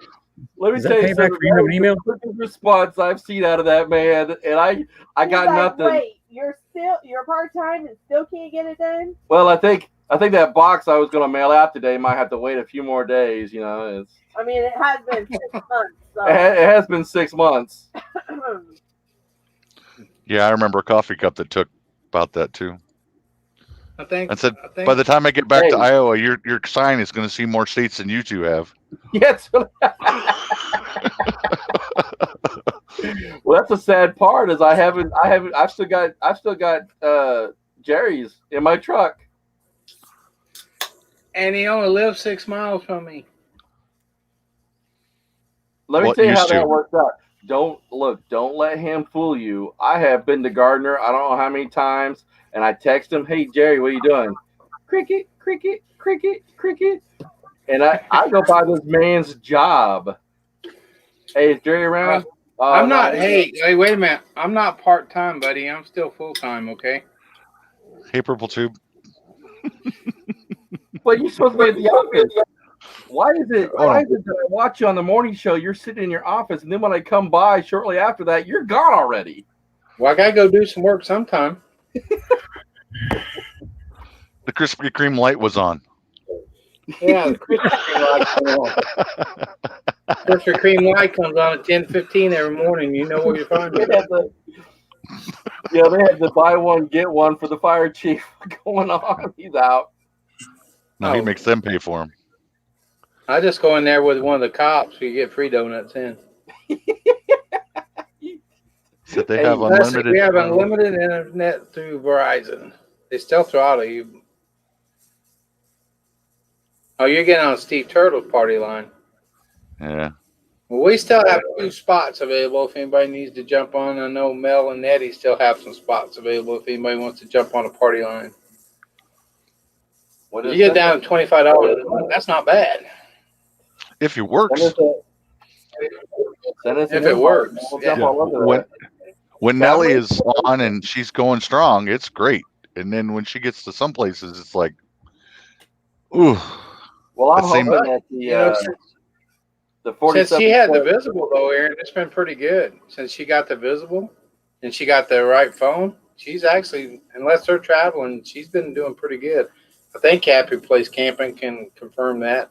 Let me Is tell that you payback something. for you have an email? The quickest response I've seen out of that man, and I got nothing. Wait, you're part time and still can't get it done? Well, I think that box I was going to mail out today might have to wait a few more days. It's. I mean, it has been 6 months. So. It has been 6 months. Yeah, I remember a coffee cup that took about that too. I think. I said, by the time I get back Hey. to Iowa, your sign is going to see more states than you two have. Yes. Well, that's the sad part is I've still got Jerry's in my truck. And he only lives 6 miles from me. Let me Well, tell you how used to. that works out. Don't let him fool you. I have been to Gardner, I don't know how many times, and I text him, "Hey Jerry, what are you doing?" Cricket, cricket, cricket, cricket. And I go by this man's job. Hey, is Jerry around? I'm not. No, Hey, wait a minute. I'm not part-time, buddy. I'm still full-time, okay? Hey, Purple Tube. But you're supposed to be at the office. Why is it Hold on. that I watch you on the morning show, you're sitting in your office, and then when I come by shortly after that, you're gone already? Well, I got to go do some work sometime. The Krispy Kreme light was on. Yeah, the Krispy Kreme light comes on. Krispy Kreme light comes on at 10:15 every morning. You know where you find They it. had the buy one get one for the fire chief going on. He's out. No, he Oh. makes them pay for him. I just go in there with one of the cops. You get free donuts in. So they Hey, have Plus, unlimited. we have unlimited internet through Verizon. They still throttle you. Oh, you're getting on Steve Turtle's party line. Yeah. Well, we still have 2 spots available if anybody needs to jump on. I know Mel and Eddie still have some spots available if anybody wants to jump on a party line. What You is get that? down to $25 a month. That's not bad. If it works. Send us an If it invite. works, We'll yeah. jump all over When, that. when Nelly is on and she's going strong, it's great. And then when she gets to some places, it's like, ooh. Well, I'm That same- hoping that the 47 since she had the foot- visible though, Aaron, it's been pretty good. Since she got the visible and she got the right phone, she's actually, unless they're traveling, she's been doing pretty good. I think Cappy Place Camping can confirm that.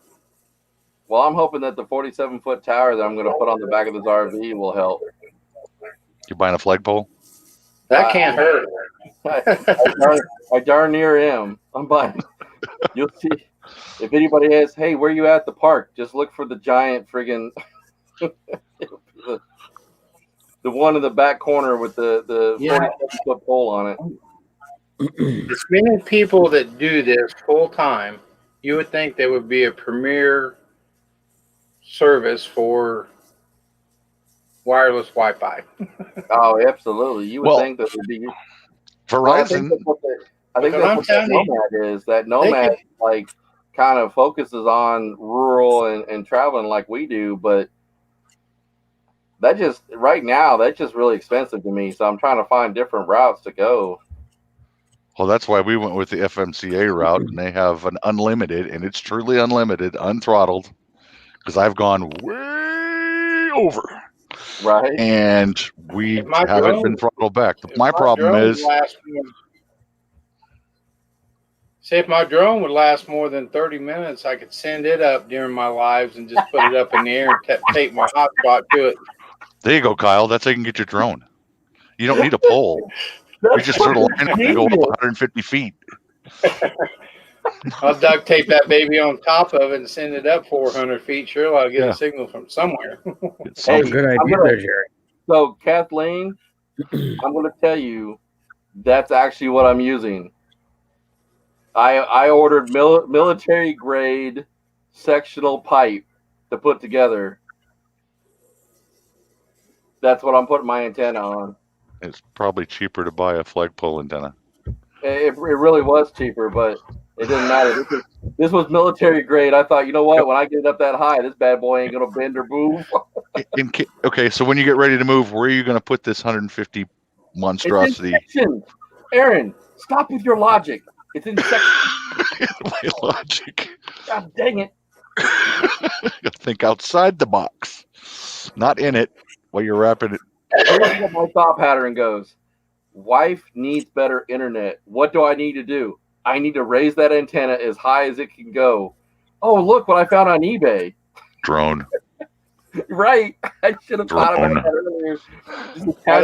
Well, I'm hoping that the 47-foot tower that I'm going to put on the back of this RV will help. You buying a flagpole? That can't hurt. I darn near am. I'm buying. You'll see. If anybody asks, "Hey, where you at the park?" Just look for the giant friggin' the one in the back corner with the Yeah. 47-foot pole on it. As many people that do this full time, you would think there would be a premier service for wireless Wi-Fi. Oh, absolutely. You would Well, think that would be. Verizon. I think But I'm that's what that telling you, Nomad is. That Nomad like kind of focuses on rural and traveling like we do, but that just right now that's just really expensive to me. So I'm trying to find different routes to go. Well, that's why we went with the FMCA route, and they have an unlimited, and it's truly unlimited, unthrottled, because I've gone way over, Right. and we If my haven't been drone, throttled back. if My my problem drone would is, last more, see, if my drone would last more than 30 minutes, I could send it up during my lives and just put it up in the air and tape my hotspot to it. there you go, Kyle. That's how you can get your drone. You don't need a pole. You just throw the line up and go up genius. 150 feet. I'll duct tape that baby on top of it and send it up 400 feet. Sure, I'll get Yeah. a signal from somewhere. Get Hey, something. Good I'm idea gonna- there, Jerry. So, Kathleen, I'm going to tell you that's actually what I'm using. I ordered military grade sectional pipe to put together. That's what I'm putting my antenna on. It's probably cheaper to buy a flagpole antenna. It really was cheaper, but it didn't matter. This was military grade. I thought, you know what? When I get it up that high, this bad boy ain't going to bend or move. Okay, so when you get ready to move, where are you going to put this 150 It's monstrosity? in sections. Aaron, stop with your logic. It's in sections. My logic. God dang it. You gotta think outside the box, not in it while you're wrapping it. Here's what my thought pattern goes. Wife needs better internet. What do I need to do? I need to raise that antenna as high as it can go. Oh, look what I found on eBay. Drone. Right. I should have thought about Drone. that earlier. Well,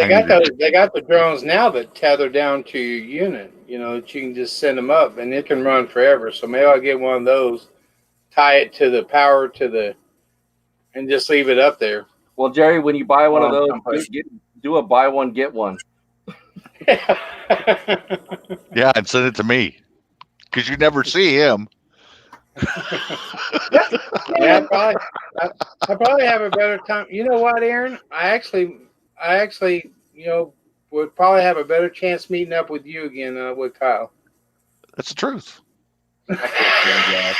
they got the drones now that tether down to your unit. You know, that you can just send them up and it can run forever. So maybe I'll get one of those, tie it to the power and just leave it up there. Well, Jerry, when you buy one of Oh, those, do a buy one, get one. Yeah, and send it to me because you never see him. Yeah, I probably have a better time. You know what, Aaron? I actually, would probably have a better chance meeting up with you again with Kyle. That's the truth. Yeah.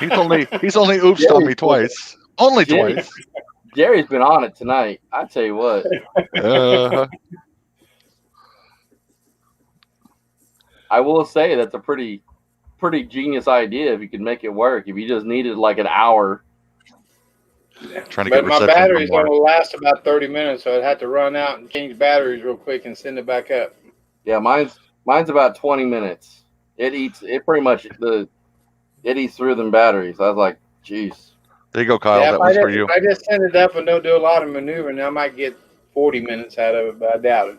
He's only oofed on me twice. Only Jerry. twice. Jerry's been on it tonight. I tell you what. I will say that's a pretty genius idea if you could make it work. If you just needed like an hour. Trying to But get my reception battery's somewhere. going to last about 30 minutes, so I'd have to run out and change batteries real quick and send it back up. Yeah, mine's about 20 minutes. It eats through them batteries. I was like, geez. There you go, Kyle. Yeah, That was for you. if I just send it up and don't do a lot of maneuvering, I might get 40 minutes out of it, but I doubt it.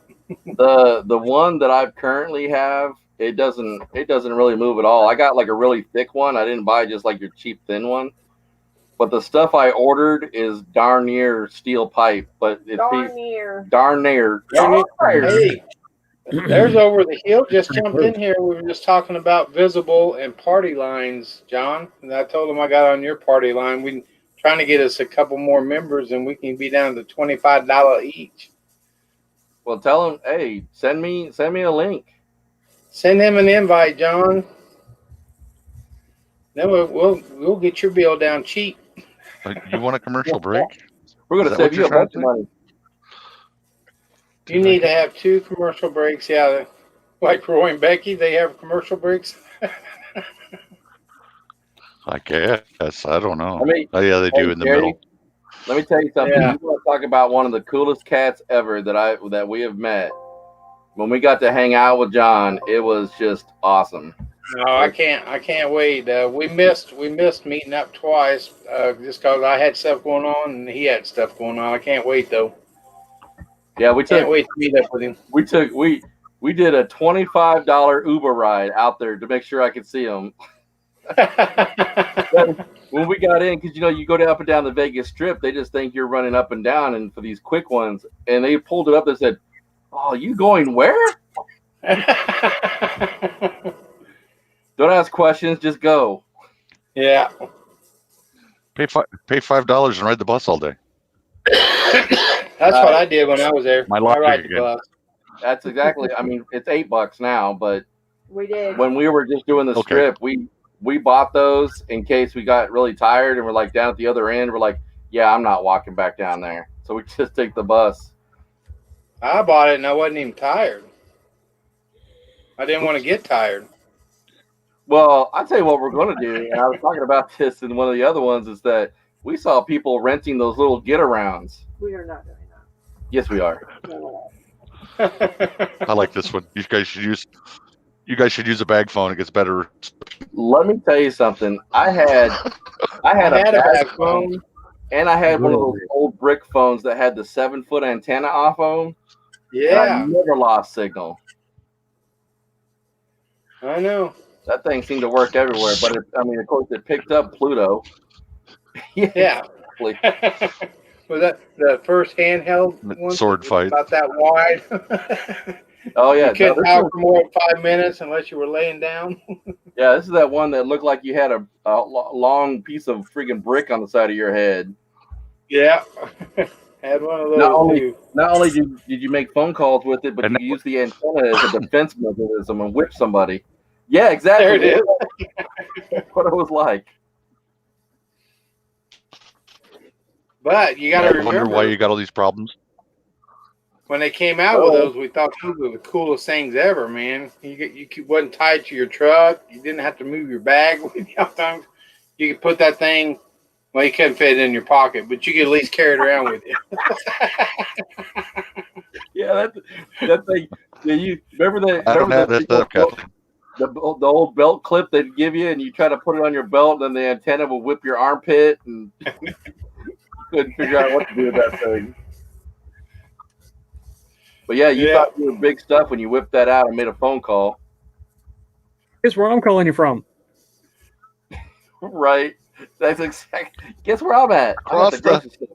The one that I currently have, it doesn't really move at all. I got like a really thick one. I didn't buy just like your cheap thin one. But the stuff I ordered is darn near steel pipe, but it's darn near. Hey, there's over the hill. Just jumped in here. We were just talking about visible and party lines, John. And I told him I got on your party line. We're trying to get us a couple more members, and we can be down to $25 each. Well, tell him, hey, send me a link. Send him an invite, John. Then we'll get your bill down cheap. You want a commercial break? We're going Is to that what save you you're a bunch of trying money. You need to have 2 commercial breaks. Yeah, like Roy and Becky, they have commercial breaks. I guess. I don't know. Oh Yeah, they do in the Jerry, middle. Let me tell you something. Yeah. You want to talk about one of the coolest cats ever that we have met. When we got to hang out with John, it was just awesome. No, I can't wait. We missed meeting up twice just because I had stuff going on and he had stuff going on. I can't wait though. Yeah, we Can't wait to meet up with him. We did a $25 Uber ride out there to make sure I could see him. When we got in, because you go up and down the Vegas Strip, they just think you're running up and down, and for these quick ones, and they pulled it up and said, "Oh, you going where?" Don't ask questions, just go. Yeah. Pay $5 and ride the bus all day. That's what I did when I was there. My I logic ride the again. bus. That's exactly. I mean, it's $8 now, but We did. when we were just doing the Okay. strip, we bought those in case we got really tired and we're like down at the other end. We're like, yeah, I'm not walking back down there, so we just take the bus. I bought it and I wasn't even tired. I didn't want to get tired. Well, I'll tell you what we're going to do. And I was talking about this in one of the other ones is that we saw people renting those little get-arounds. We are not doing that. Yes, we are. No. I like this one. You guys should use a bag phone. It gets better. Let me tell you something. I had a bag phone, and I had one of those old brick phones that had the 7-foot antenna off of them. And I Yeah, never lost signal. I know. That thing seemed to work everywhere, but of course, it picked up Pluto. Yeah. Exactly. Was that the first handheld one? Sword fight. About that wide. Oh yeah, You couldn't no, talk for more than 5 minutes unless you were laying down. yeah. This is that one that looked like you had a long piece of freaking brick on the side of your head. Yeah. Had one of those Not only too. did you make phone calls with it, but And you used the antenna as a defense mechanism and whip somebody. Yeah, exactly. There it is. That's what it was like. But you got to I wonder remember, why you got all these problems. when they came out with those, we thought those were the coolest things ever, man. You wasn't tied to your truck. You didn't have to move your bag with you. Sometimes you could put that thing. Well, you couldn't fit it in your pocket, but you could at least carry it around with you. Yeah, that thing. Yeah, you remember that? I don't have that stuff, Kathleen. The old belt clip they'd give you, and you try to put it on your belt, and then the antenna will whip your armpit, and you couldn't figure out what to do with that thing. But yeah, you thought you were big stuff when you whipped that out and made a phone call. Guess where I'm calling you from? Right. That's exactly. Guess where I'm at? I'm at the grocery store.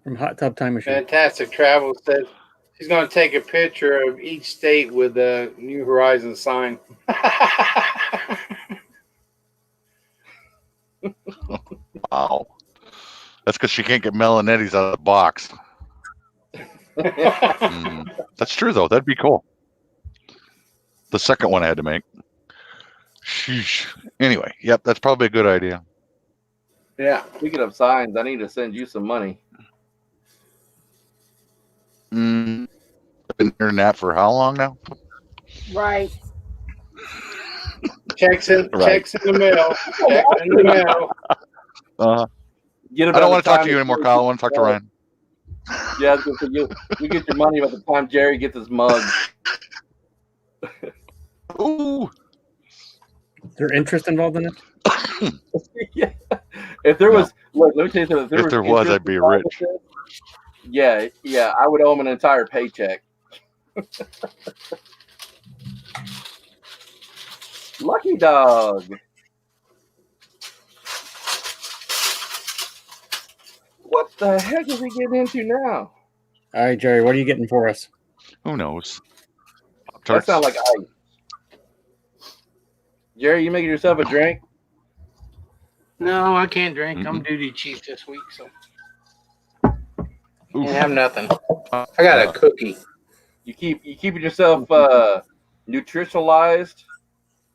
From Hot Tub Time Machine. Fantastic Travel says she's going to take a picture of each state with the New Horizons sign. Wow. That's because she can't get Melanetti's out of the box. That's true, though. That'd be cool. The second one I had to make. Sheesh. Anyway, yep, that's probably a good idea. Yeah. Speaking of signs, I need to send you some money. I've been hearing that for how long now? Right. Checks in the mail. Checks in the mail. I Get don't want to talk to you anymore, Kyle. I want to talk to Ryan. Yeah, you get your money by the time Jerry gets his mug. Ooh. Is there interest involved in it? Yeah. If there was, look, let me tell you something. If there was, I'd be rich. Yeah, I would owe him an entire paycheck. Lucky dog. What the heck is he getting into now? All right, Jerry, what are you getting for us? Who knows? That sounds like ice. Jerry, you making yourself a drink? No, I can't drink. I'm duty chief this week, so can't have nothing. I got a cookie. You keeping yourself nutritionalized?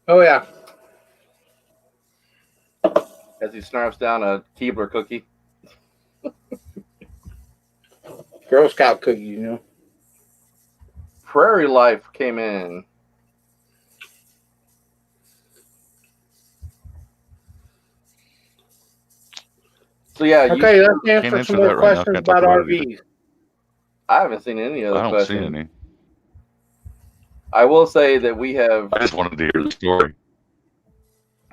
Oh yeah. As he snarfs down a Keebler cookie. Girl Scout cookie, you know. Prairie Life came in. So yeah. Okay, let's answer some more questions about RVs. I haven't seen any other questions. I don't see any. I will say that we have. I just wanted to hear the story.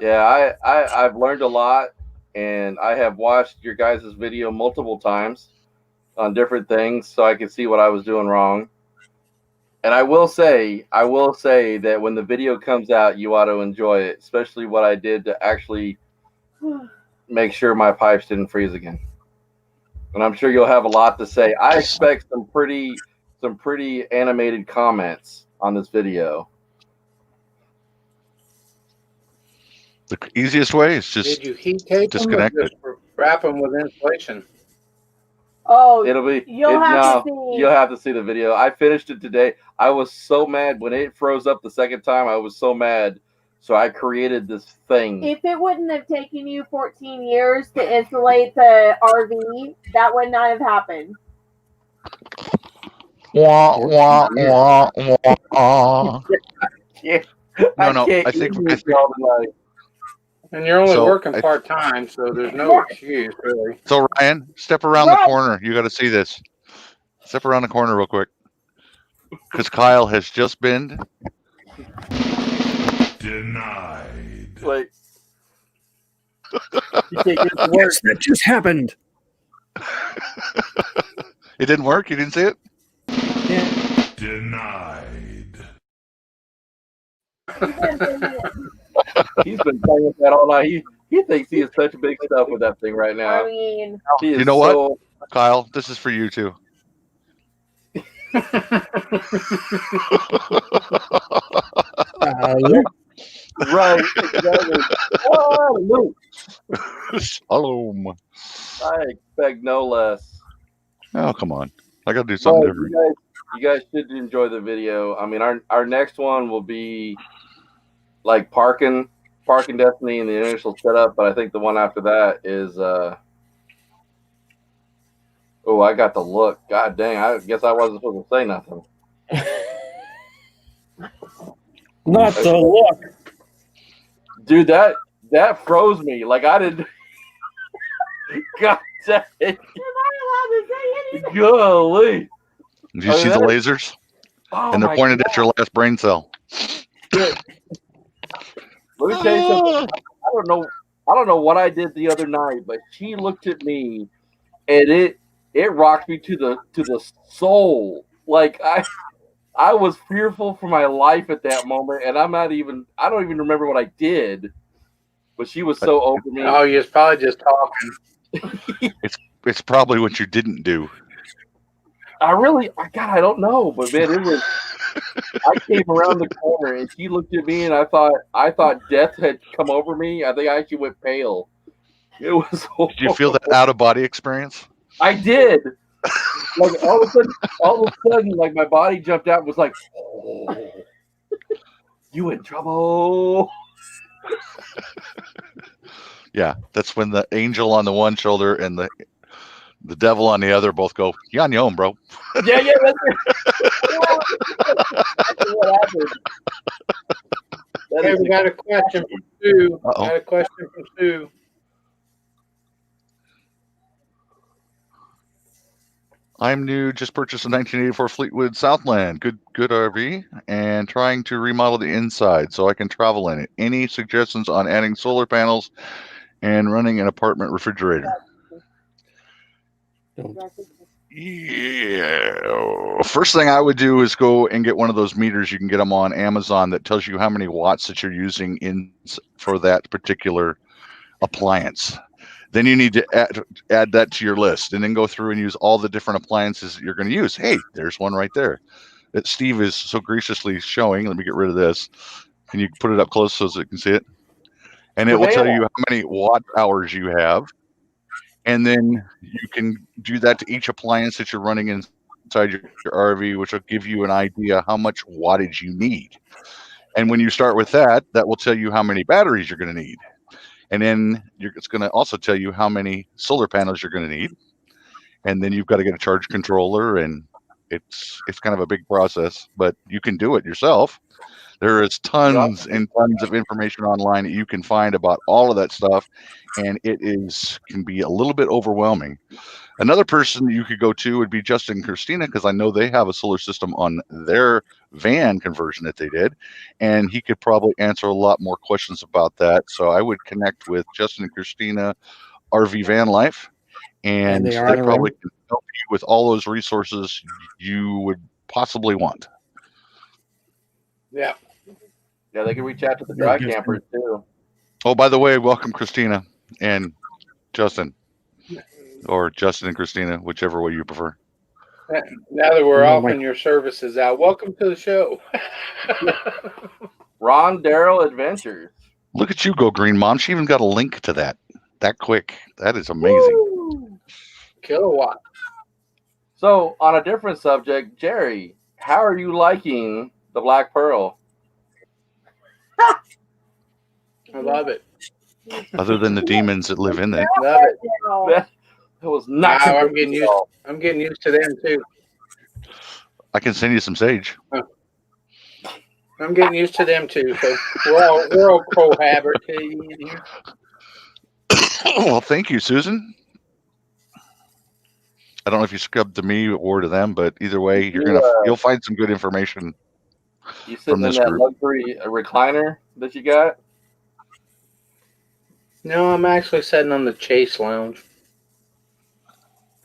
Yeah, I've learned a lot, and I have watched your guys' video multiple times on different things, so I could see what I was doing wrong. And I will say that when the video comes out, you ought to enjoy it, especially what I did to actually make sure my pipes didn't freeze again. And I'm sure you'll have a lot to say. I expect some pretty animated comments on this video. The easiest way is just Did you heat tape disconnect them or just wrap them with insulation? Oh, You'll have to see the video. I finished it today. I was so mad when it froze up the second time. I was so mad. So I created this thing. If it wouldn't have taken you 14 years to insulate the RV, that would not have happened. Wah, wah, wah, wah. Yeah. No. can't I think hear you all tonight. And you're only So, working I- part time, so there's no excuse really. so. Ryan, step around the Right. corner. You got to see this. Step around the corner real quick, because Kyle has just been Denied. Wait. You can't get to work. Yes, that just happened. It didn't work. You didn't see it. Yeah. Denied. He's been playing with that all night. He thinks he is such big stuff with that thing right I now. mean, He is You know what? so, Kyle, this is for you too. right. Exactly. Oh, Luke. Shalom. I expect no less. Oh, come on. I got to do something But different. you guys should enjoy the video. I mean, our next one will be like parking Destiny and the initial setup, but I think the one after that is oh, I got the look. God dang, I guess I wasn't supposed to say nothing. Not the look. Dude, that froze me. Like I didn't God dang it. am I allowed to say anything? Golly. Did you see the lasers? Oh And they're my pointed God. at your last brain cell. Let me tell you something. I don't know what I did the other night, but she looked at me and it rocked me to the soul. Like I was fearful for my life at that moment, and I don't even remember what I did. But she was so over me. Oh, you're probably just talking. It's probably what you didn't do. I don't know, but man, it was. I came around the corner and she looked at me, and I thought death had come over me. I think I actually went pale. It was. Did you feel that out of body experience? I did. Like all of a sudden, like my body jumped out and was like, "Oh, you in trouble." Yeah, that's when the angel on the one shoulder and the devil on the other both go, "You on your own, bro." Yeah, that's what happened. Hey, we got a question from Sue. Uh-oh. Got a question from Sue. I'm new, just purchased a 1984 Fleetwood Southland, good RV, and trying to remodel the inside so I can travel in it. Any suggestions on adding solar panels and running an apartment refrigerator? Yeah. First thing I would do is go and get one of those meters. You can get them on Amazon that tells you how many watts that you're using for that particular appliance. Then you need to add that to your list, and then go through and use all the different appliances that you're going to use. Hey, there's one right there that Steve is so graciously showing. Let me get rid of this. Can you put it up close so that you can see it? And it will tell you how many watt hours you have. And then you can do that to each appliance that you're running inside your RV, which will give you an idea how much wattage you need. And when you start with that, that will tell you how many batteries you're going to need. And then it's going to also tell you how many solar panels you're going to need. And then you've got to get a charge controller, and it's kind of a big process, but you can do it yourself. There is tons and tons of information online that you can find about all of that stuff, and can be a little bit overwhelming. Another person you could go to would be Justin and Christina, because I know they have a solar system on their van conversion that they did, and he could probably answer a lot more questions about that. So I would connect with Justin and Christina, RV Van Life, and they they are probably can help you with all those resources you would possibly want. Yeah. Yeah, they can reach out to the dry campers too. Oh, by the way, welcome Christina and Justin, or Justin and Christina, whichever way you prefer. Now that we're offering your services out, welcome to the show. Ron Darrell Adventures. Look at you go, Green Mom. She even got a link to that quick. That is amazing. Woo! Kilowatt. So, on a different subject, Jerry, how are you liking the Black Pearl? I love it. Other than the demons that live in it. Love it. That was not. Wow, I'm getting used to them too. I can send you some sage. I'm getting used to them too. So we're all cohabitating in here. Well, thank you, Susan. I don't know if you scrubbed to me or to them, but either way, you'll find some good information. You sitting in this that group. luxury recliner that you got? No, I'm actually sitting on the Chase Lounge.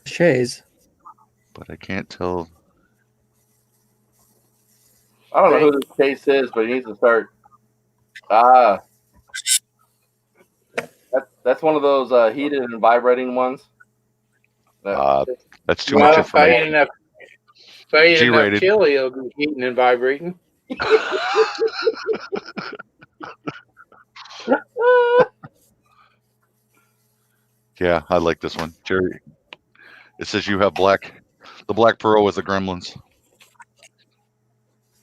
Shays. But I can't tell. I don't know who this case is, but he needs to start. That's one of those heated and vibrating ones. That's too much information. If I eat enough G-rated. chili, it'll be heating and vibrating. Yeah, I like this one, Jerry. It says you have the black pearl with the gremlins.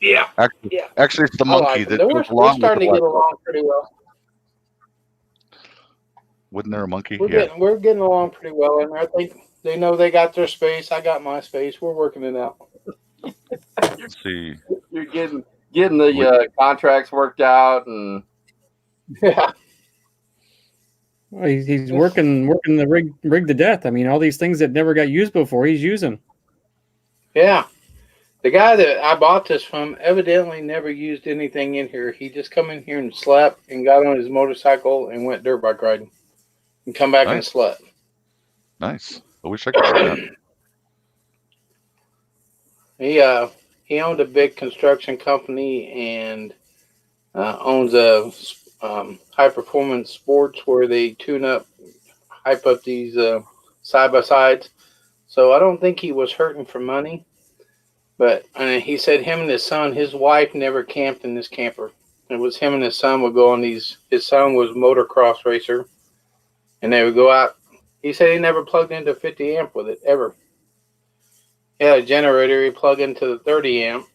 Yeah. Actually, it's the monkey that we're goes along starting with the to get black along pretty well. Wasn't there a monkey? We're getting along pretty well, and I think they know they got their space. I got my space. We're working it out. Let's see. You're getting the contracts worked out, and Yeah. Well, he's working the rig to death. I mean, all these things that never got used before, he's using. Yeah. The guy that I bought this from evidently never used anything in here. He just come in here and slept and got on his motorcycle and went dirt bike riding and come back and slept. Nice. I wish I could do that. He owned a big construction company and owns a high performance sports where they hype up these side by sides. So I don't think he was hurting for money. But he said him and his son, his wife never camped in this camper. It was him and his son would go on these. His son was motocross racer, and they would go out. He said he never plugged into 50 amp with it ever. He had a generator he plugged into the 30 amp,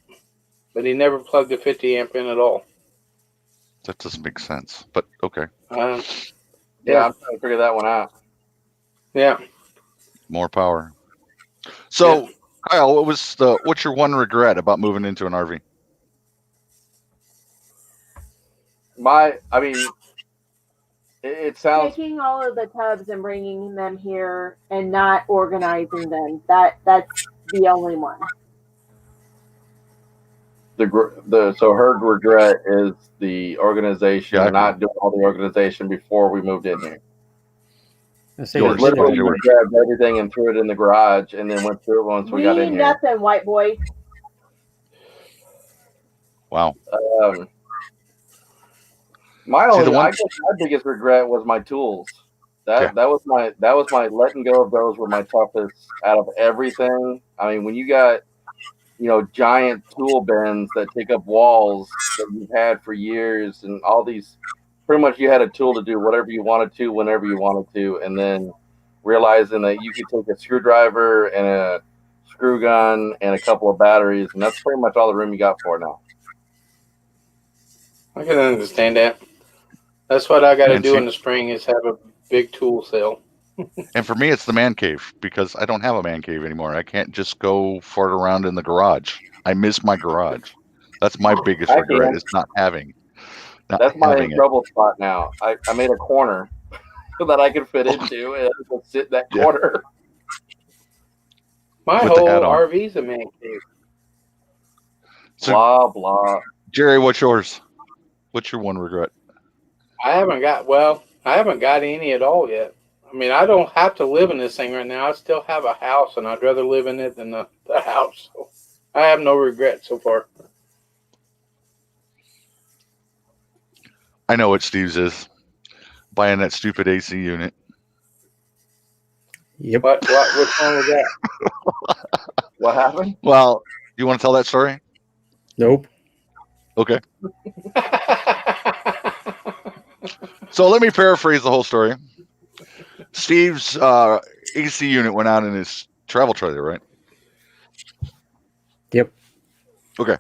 but he never plugged the 50 amp in at all. That doesn't make sense, but okay. I'm trying to figure that one out. Yeah. More power. So, Kyle, what's your one regret about moving into an RV? It sounds taking all of the tubs and bringing them here and not organizing them. That's the only one. So her regret is the organization, Yeah, not doing all the organization before we moved in here. Yours. Literally, we grabbed everything and threw it in the garage, and then went through it once we got in here. Nothing, white boy. Wow. My biggest regret was my tools. That was my letting go of those were my toughest out of everything. I mean, when you got giant tool bins that take up walls that you've had for years, and all these, pretty much you had a tool to do whatever you wanted to, whenever you wanted to, and then realizing that you could take a screwdriver and a screw gun and a couple of batteries, and that's pretty much all the room you got for now. I can understand that. That's what I got to do in the spring is have a big tool sale. And for me, it's the man cave, because I don't have a man cave anymore. I can't just go fart around in the garage. I miss my garage. That's my biggest regret, is not having. That's my trouble spot now. I made a corner that I could fit into, and I can sit in that corner. My whole RV's a man cave. So, blah blah. Jerry, what's yours? What's your one regret? I haven't got any at all yet. I mean, I don't have to live in this thing right now. I still have a house, and I'd rather live in it than the house. So I have no regrets so far. I know what Steve's is. Buying that stupid AC unit. Yep. Which one was that? What happened? Well, you want to tell that story? Nope. Okay. So let me paraphrase the whole story. Steve's AC unit went out in his travel trailer, right? Yep. Okay.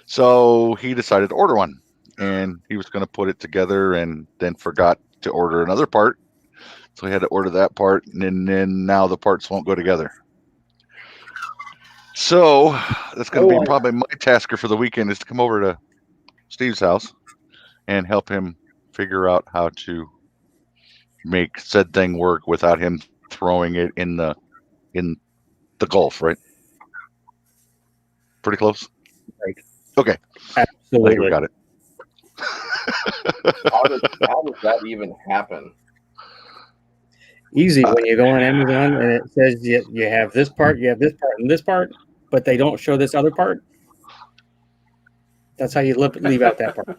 So he decided to order one, and he was going to put it together and then forgot to order another part. So he had to order that part, and then now the parts won't go together. So that's going to Oh. be probably my tasker for the weekend is to come over to Steve's house and help him figure out how to make said thing work without him throwing it in the Gulf, right? Pretty close. Right. Okay. I think Absolutely. we got it. How does that even happen? Easy when you go on Amazon and it says you have this part, you have this part, and this part, but they don't show this other part. That's how you leave out that part.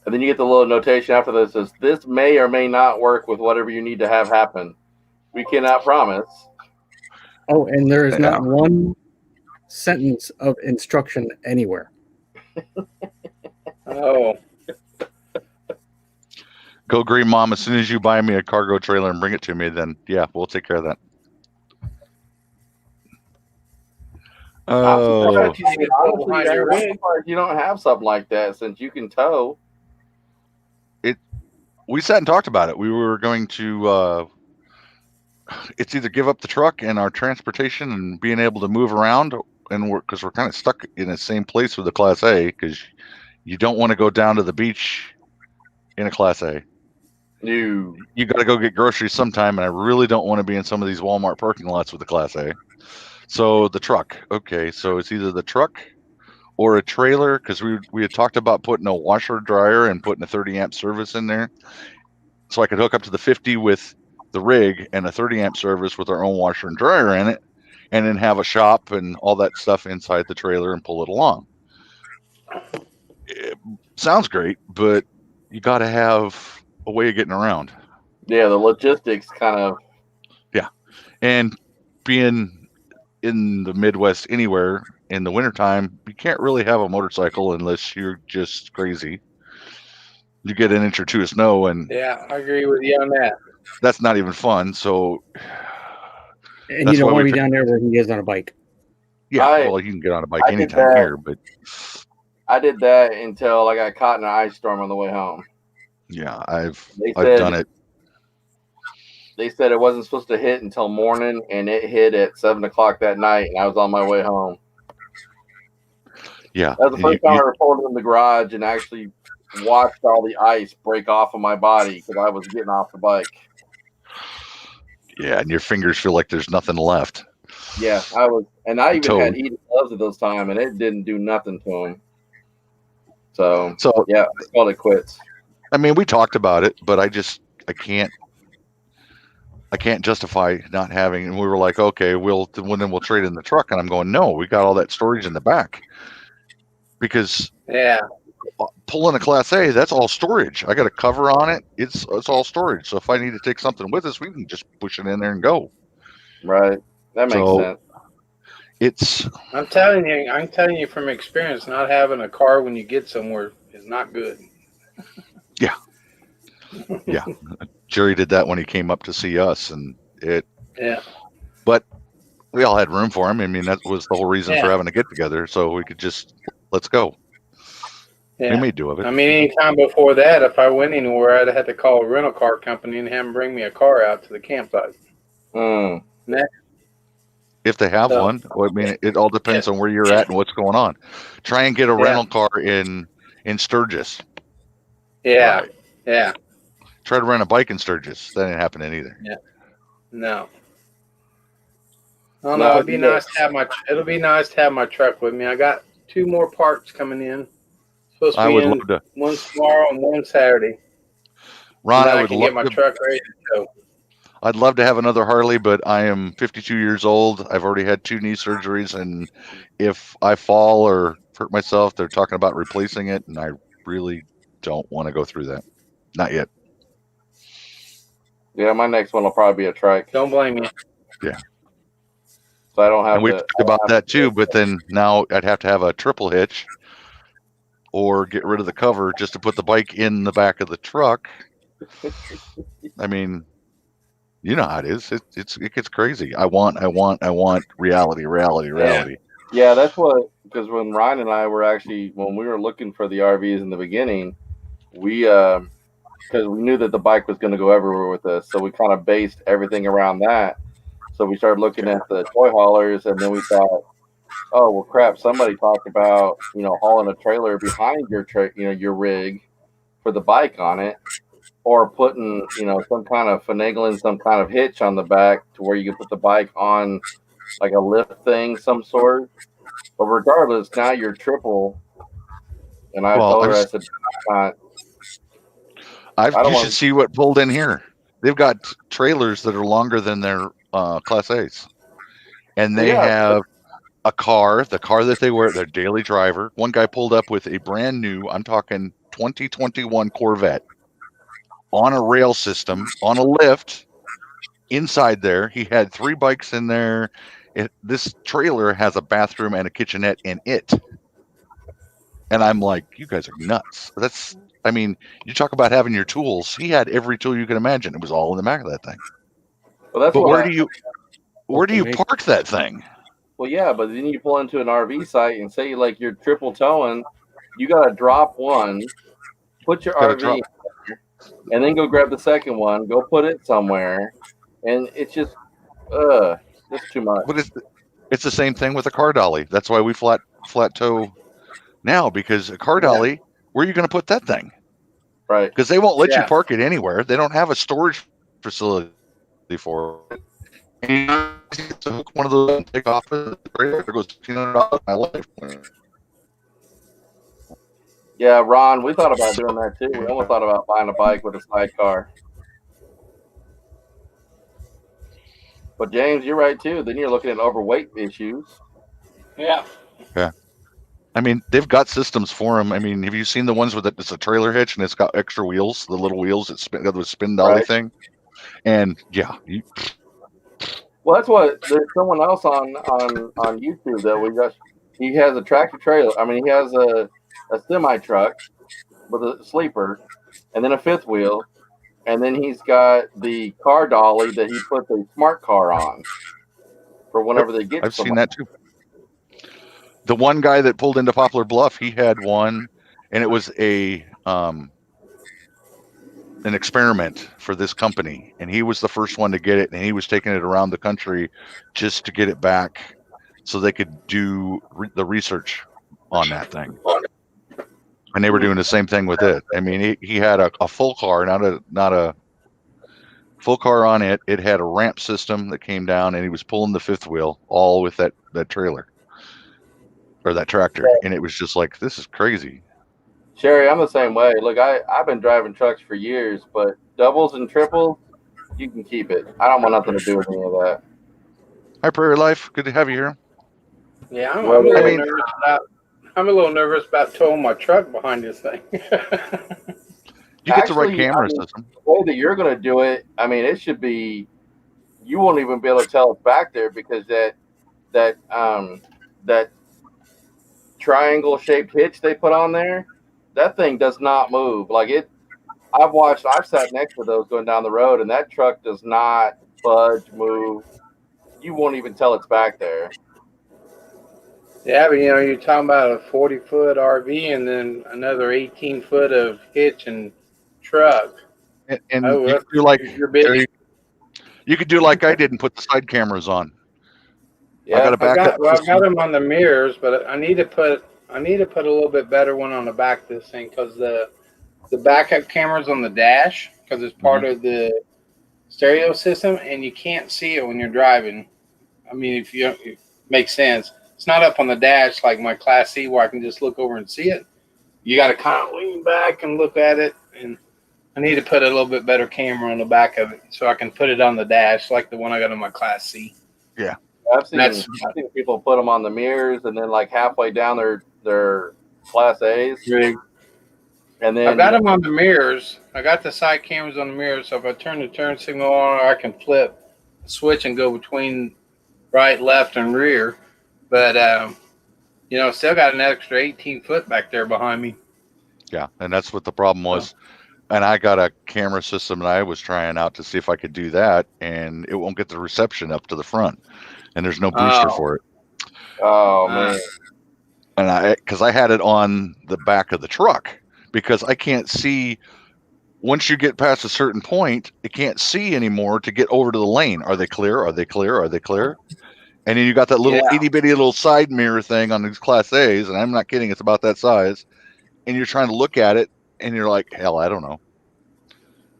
And then you get the little notation after this says, this may or may not work with whatever you need to have happen. We cannot promise. Oh, and there is Yeah. not one sentence of instruction anywhere. Oh. Go Green Mom, as soon as you buy me a cargo trailer and bring it to me, then yeah, we'll take care of that. Oh, Honestly, you don't have something like that since you can tow. we sat and talked about it. We were going to it's either give up the truck and our transportation and being able to move around, and because we're kind of stuck in the same place with the Class A, because you don't want to go down to the beach in a Class A. No. You got to go get groceries sometime, and I really don't want to be in some of these Walmart parking lots with the Class A. So the truck. Okay, so it's either the truck or a trailer, because we had talked about putting a washer dryer and putting a 30 amp service in there, so I could hook up to the 50 with the rig and a 30 amp service with our own washer and dryer in it, and then have a shop and all that stuff inside the trailer and pull it along. It sounds great, but you got to have a way of getting around. Yeah, the logistics kind of. And being in the Midwest anywhere in the wintertime, you can't really have a motorcycle unless you're just crazy. You get an inch or two of snow, and Yeah, I agree with you on that. that's not even fun. So, And That's you don't why want to we be down there where he is on a bike. yeah, well, you can get on a bike I did anytime that. here, but I did that until I got caught in an ice storm on the way home. yeah, I've They I've said- done it. They said it wasn't supposed to hit until morning, and it hit at 7:00 that night, and I was on my way home. Yeah, That was the and first time I reported in the garage and actually watched all the ice break off of my body because I was getting off the bike. yeah, and your fingers feel like there's nothing left. Yeah, I was, and I even Toad. had heated gloves at those time, and it didn't do nothing to them. So So yeah, I called it quits. I mean, we talked about it, but I can't justify not having. And we were like, okay, then we'll trade in the truck. And I'm going, no, we got all that storage in the back, because Yeah. pulling a Class A, that's all storage. I got a cover on it. It's all storage. So if I need to take something with us, we can just push it in there and go. Right, that makes So- sense. It's I'm telling you from experience, not having a car when you get somewhere is not good. Jerry did that when he came up to see us, and Yeah. we all had room for him. I mean, that was the whole reason for Yeah. having a get together, so we could just let's go. Yeah. We made do of it. I mean, anytime before that, if I went anywhere, I'd have to call a rental car company and have them bring me a car out to the campsite. Mm. If they have So- one, well, I mean, it all depends on where you're at and what's going on. Try and get a Yeah. rental car in Sturgis. Yeah. Yeah. Try to rent a bike in Sturgis. That ain't happening either. No. Oh No, no, it'd be you nice to have my truck with me. I got 2 more parts coming in. Supposed to I be would in love to, one tomorrow and one Saturday. Ron. And I I would can get love my to. truck ready to go. I'd love to have another Harley, but I am 52 years old. I've already had 2 knee surgeries, and if I fall or hurt myself, they're talking about replacing it, and I really don't want to go through that. Not yet. Yeah, my next one will probably be a trike, Don't blame me. so I don't have And we've to. talked about that too, but then now I'd have to have a triple hitch or get rid of the cover just to put the bike in the back of the truck. I mean, you know how it is. It gets crazy. I want reality. Yeah, that's what, because when Ryan and I were when we were looking for the RVs in the beginning, we because we knew that the bike was going to go everywhere with us, so we kind of based everything around that. So we started looking at the toy haulers, and then we thought, oh well, crap! Somebody talked about hauling a trailer behind your rig for the bike on it, or putting some kind of finagling some kind of hitch on the back to where you can put the bike on like a lift thing, some sort. But regardless, now you're triple. And I Well, told her, I said, not, I don't you should want. see what pulled in here. They've got trailers that are longer than their Class A's, and they Yeah, have a car, the car that they wear, their daily driver. One guy pulled up with a brand new, I'm talking 2021 Corvette on a rail system, on a lift. Inside there, he had 3 bikes in there. This trailer has a bathroom and a kitchenette in it. And I'm like, you guys are nuts. I mean, you talk about having your tools. He had every tool you can imagine. It was all in the back of that thing. well, that's But what where do you park that thing? Well, yeah, but then you pull into an RV site and say like you're triple towing, you got to drop one, put your Gotta RV, drop. and then go grab the second one, go put it somewhere, and it's just, that's too much. But it's the same thing with a car dolly. That's why we flat tow now, because a car dolly, where are you going to put that thing? Right. Because they won't let you park it anywhere. They don't have a storage facility for it. And you to hook one of those and take off of the trailer. It goes $1,500 my life. Yeah, Ron, we thought about doing that too. We almost thought about buying a bike with a sidecar. But James, you're right too. Then you're looking at overweight issues. Yeah. Yeah. I mean, they've got systems for them. I mean, have you seen the ones with it's a trailer hitch and it's got extra wheels, the little wheels that got the spin dolly thing? And yeah, well, that's what there's someone else on YouTube that we got. He has a tractor trailer. I mean, he has a semi truck with a sleeper, and then a fifth wheel, and then he's got the car dolly that he puts a smart car on for whenever they get. I've seen that too. The one guy that pulled into Poplar Bluff, he had one, and it was an experiment for this company, and he was the first one to get it, and he was taking it around the country just to get it back so they could do the research on that thing. And they were doing the same thing with it. I mean, he had a full car, not a full car on it. It had a ramp system that came down, and he was pulling the fifth wheel all with that trailer or that tractor, and it was just like, this is crazy. Sherry, I'm the same way. Look, I've been driving trucks for years, but doubles and triples, you can keep it. I don't want nothing to do with any of that. Hi, Prairie Life. Good to have you here. Yeah, I'm a little nervous about towing my truck behind this thing. You get the right camera system. The way that you're going to do it, I mean, it should be. You won't even be able to tell it's back there because that triangle shaped hitch they put on there, that thing does not move. Like it, I've sat next to those going down the road, and that truck does not budge, move. You won't even tell it's back there. Yeah, but you're talking about a 40-foot RV and then another 18-foot of hitch and truck. And you could do like you could do like I did and put the side cameras on. Yeah, I've got them on the mirrors, but I need to put a little bit better one on the back of this thing because the backup camera's on the dash because it's part of the stereo system, and you can't see it when you're driving. I mean, it makes sense. It's not up on the dash like my Class C where I can just look over and see it. You got to kind of lean back and look at it, and I need to put a little bit better camera on the back of it so I can put it on the dash like the one I got on my Class C. Yeah. I've seen people put them on the mirrors and then like halfway down their Class A's. Right. And then I've got them on the mirrors. I got the side cameras on the mirrors, so if I turn the turn signal on, I can flip, switch, and go between right, left, and rear. But still got an extra 18-foot back there behind me. Yeah, and that's what the problem was. And I got a camera system that I was trying out to see if I could do that, and it won't get the reception up to the front, and there's no booster for it. Oh man! And because I had it on the back of the truck because I can't see once you get past a certain point, it can't see anymore to get over to the lane. Are they clear? Are they clear? Are they clear? And then you got that little Yeah. itty bitty little side mirror thing on these Class A's, and I'm not kidding, it's about that size. And you're trying to look at it, and you're like, hell, I don't know.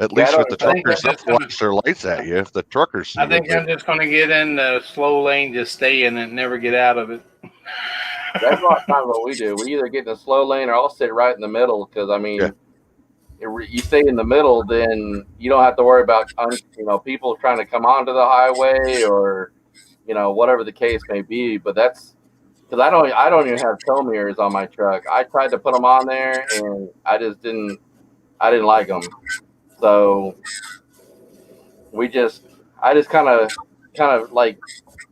At least with the I think truckers, I'm they'll just gonna- flash their lights at you if the truckers see I think it. I'm just going to get in the slow lane, just stay in it, never get out of it. That's not kind of what we do. We either get in the slow lane or I'll sit right in the middle because I mean, Yeah. you stay in the middle, then you don't have to worry about people trying to come onto the highway or whatever the case may be. But that's because I don't even have tow mirrors on my truck. I tried to put them on there and I didn't like them. So I just kind of like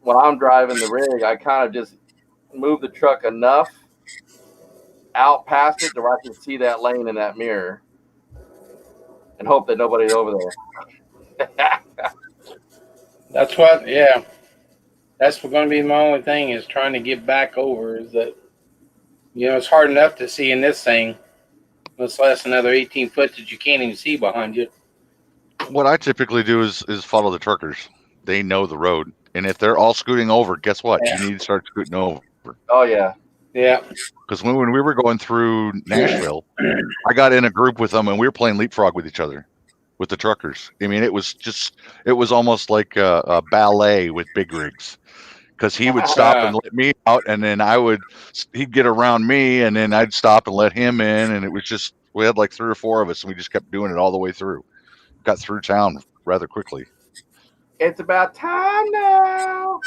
when I'm driving the rig, I kind of just move the truck enough out past it to where I can see that lane in that mirror and hope that nobody's over there. That's what, yeah. That's going to be my only thing is trying to get back over. Is that it's hard enough to see in this thing. Much less another 18 foot that you can't even see behind you. What I typically do is follow the truckers. They know the road, and if they're all scooting over, guess what? Yeah. You need to start scooting over. Oh yeah. Yeah. Because when we were going through Nashville, I got in a group with them, and we were playing leapfrog with each other, with the truckers. I mean, it was almost like a ballet with big rigs. Because he would stop and let me out, and then he'd get around me, and then I'd stop and let him in, and it was just, we had like 3 or 4 of us, and we just kept doing it all the way through. Got through town rather quickly. It's about time now.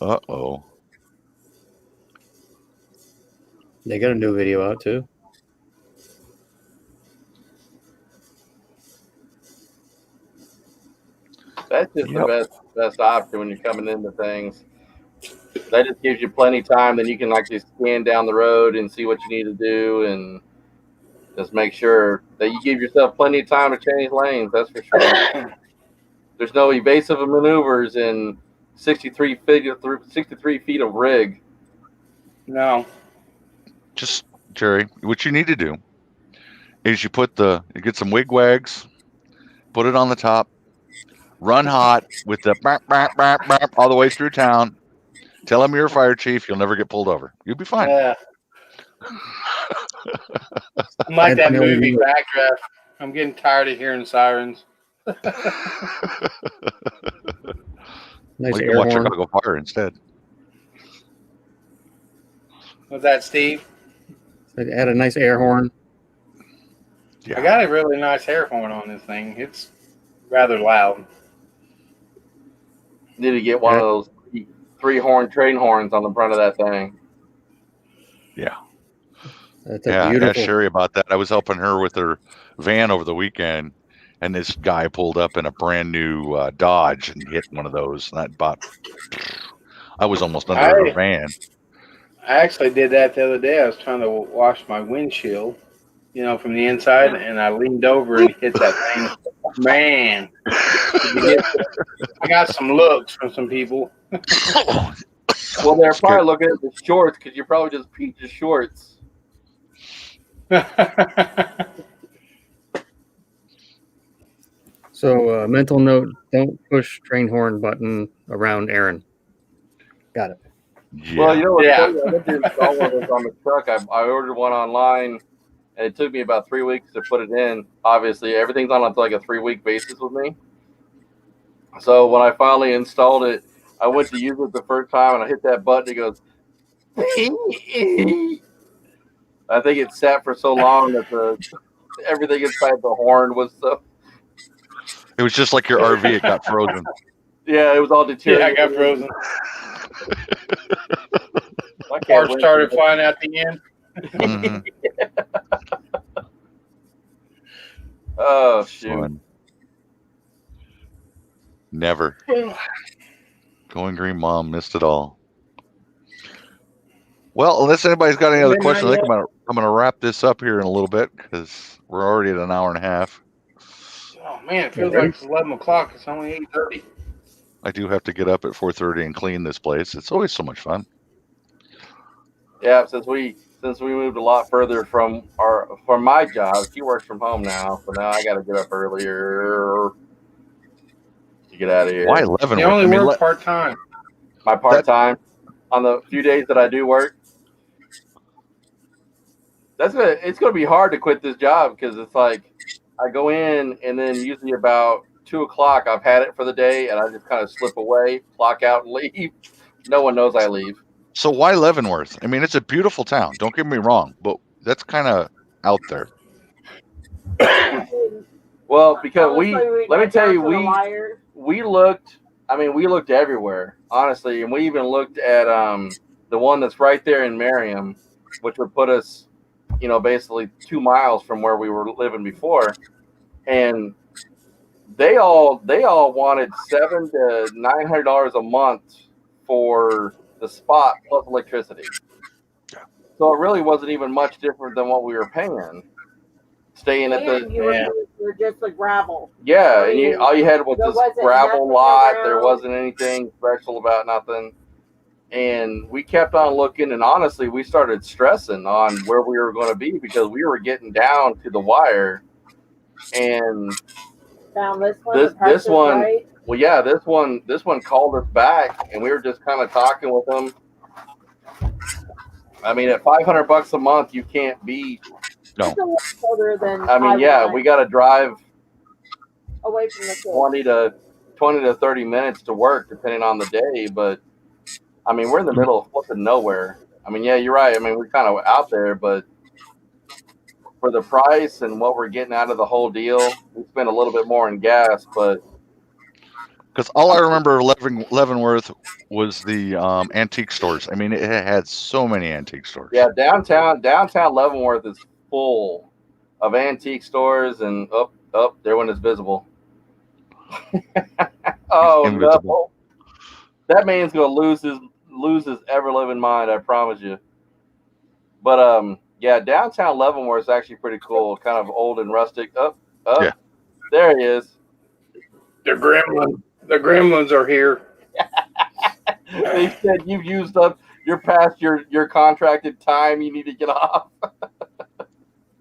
Uh-oh. They got a new video out too. That's just the best option when you're coming into things. That just gives you plenty of time. Then you can like just scan down the road and see what you need to do, and just make sure that you give yourself plenty of time to change lanes. That's for sure. There's no evasive maneuvers in 63 feet of rig. No. Just, Jerry, what you need to do is you get some wig wags, put it on the top, run hot with the bap, bap, bap, bap, all the way through town. Tell them you're a fire chief. You'll never get pulled over. You'll be fine. Yeah. I'm like that movie Backdraft. I'm getting tired of hearing sirens. Nice Well, you air can watch horn. Chicago Fire instead. Was that Steve? It had a nice air horn. Yeah. I got a really nice air horn on this thing. It's rather loud. Need to get one of those 3-horn train horns on the front of that thing. Yeah. That's a Yeah, I asked beautiful. Sherry about that. I was helping her with her van over the weekend, and this guy pulled up in a brand new Dodge and hit one of those. And I was almost under her van. I actually did that the other day. I was trying to wash my windshield, from the inside, and I leaned over and hit that thing. Man, I got some looks from some people. Well, they're probably looking at the shorts because you probably just peed your shorts. So, mental note: don't push train horn button around Aaron. Got it. Yeah. Well, you know what's Yeah. funny? I went to install one of those on the truck. I ordered one online, and it took me about 3 weeks to put it in. Obviously, everything's on like a 3-week basis with me. So when I finally installed it, I went to use it the first time, and I hit that button. It goes. I think it sat for so long that everything inside the horn was so. It was just like your RV. It got frozen. Yeah, it was all Yeah, deteriorated. I got frozen. I can't Parts wait started for flying out the end. Mhm. Oh shoot! Fun. Never. Going Green Mom missed it all. Well, unless anybody's got any other questions, I think I'm gonna wrap this up here in a little bit because we're already at an hour and a half. Oh man, it feels like it's 11 o'clock. It's only 8:30. I do have to get up at 4:30 and clean this place. It's always so much fun. Yeah, since we since we moved a lot further from my job. She works from home now, so now I got to get up earlier to get out of here. Why Leavenworth? They only I mean, work part time. My part time on the few days that I do work. It's gonna be hard to quit this job because it's like I go in and then usually about 2:00 I've had it for the day and I just kind of slip away, clock out, and leave. No one knows I leave. So why Leavenworth? I mean, it's a beautiful town. Don't get me wrong, but that's kind of out there. Well, because Honestly, let me got tell down you, to the wire. we looked. I mean, we looked everywhere, honestly, and we even looked at the one that's right there in Merriam, which would put us, basically 2 miles from where we were living before, and they all wanted $700 to $900 a month for the spot plus electricity. So it really wasn't even much different than what we were paying. Staying at And you were just a gravel. yeah, and all you had was There this wasn't gravel nothing lot. around. There wasn't anything special about nothing. And we kept on looking, and honestly, we started stressing on where we were going to be because we were getting down to the wire. And Found this one. this one, right. well, yeah, this one called us back, and we were just kind of talking with them. I mean, at $500 a month, you can't be. No. It's a little further than I mean, yeah, we got to drive away from the kids. 20 to 30 minutes to work, depending on the day. But I mean, we're in the middle of flipping nowhere. I mean, yeah, you're right. I mean, we're kind of out there, but for the price and what we're getting out of the whole deal, we spent a little bit more in gas. But because all I remember of Leavenworth was the antique stores. I mean, it had so many antique stores. yeah, downtown Leavenworth is full of antique stores, and there one is visible. Oh Invisible. no, that man's gonna lose his ever living mind. I promise you. But yeah, downtown Leavenworth is actually pretty cool. Kind of old and rustic. Yeah. There he is. The gremlins are here. They said you've used up. You're past your contracted time. You need to get off.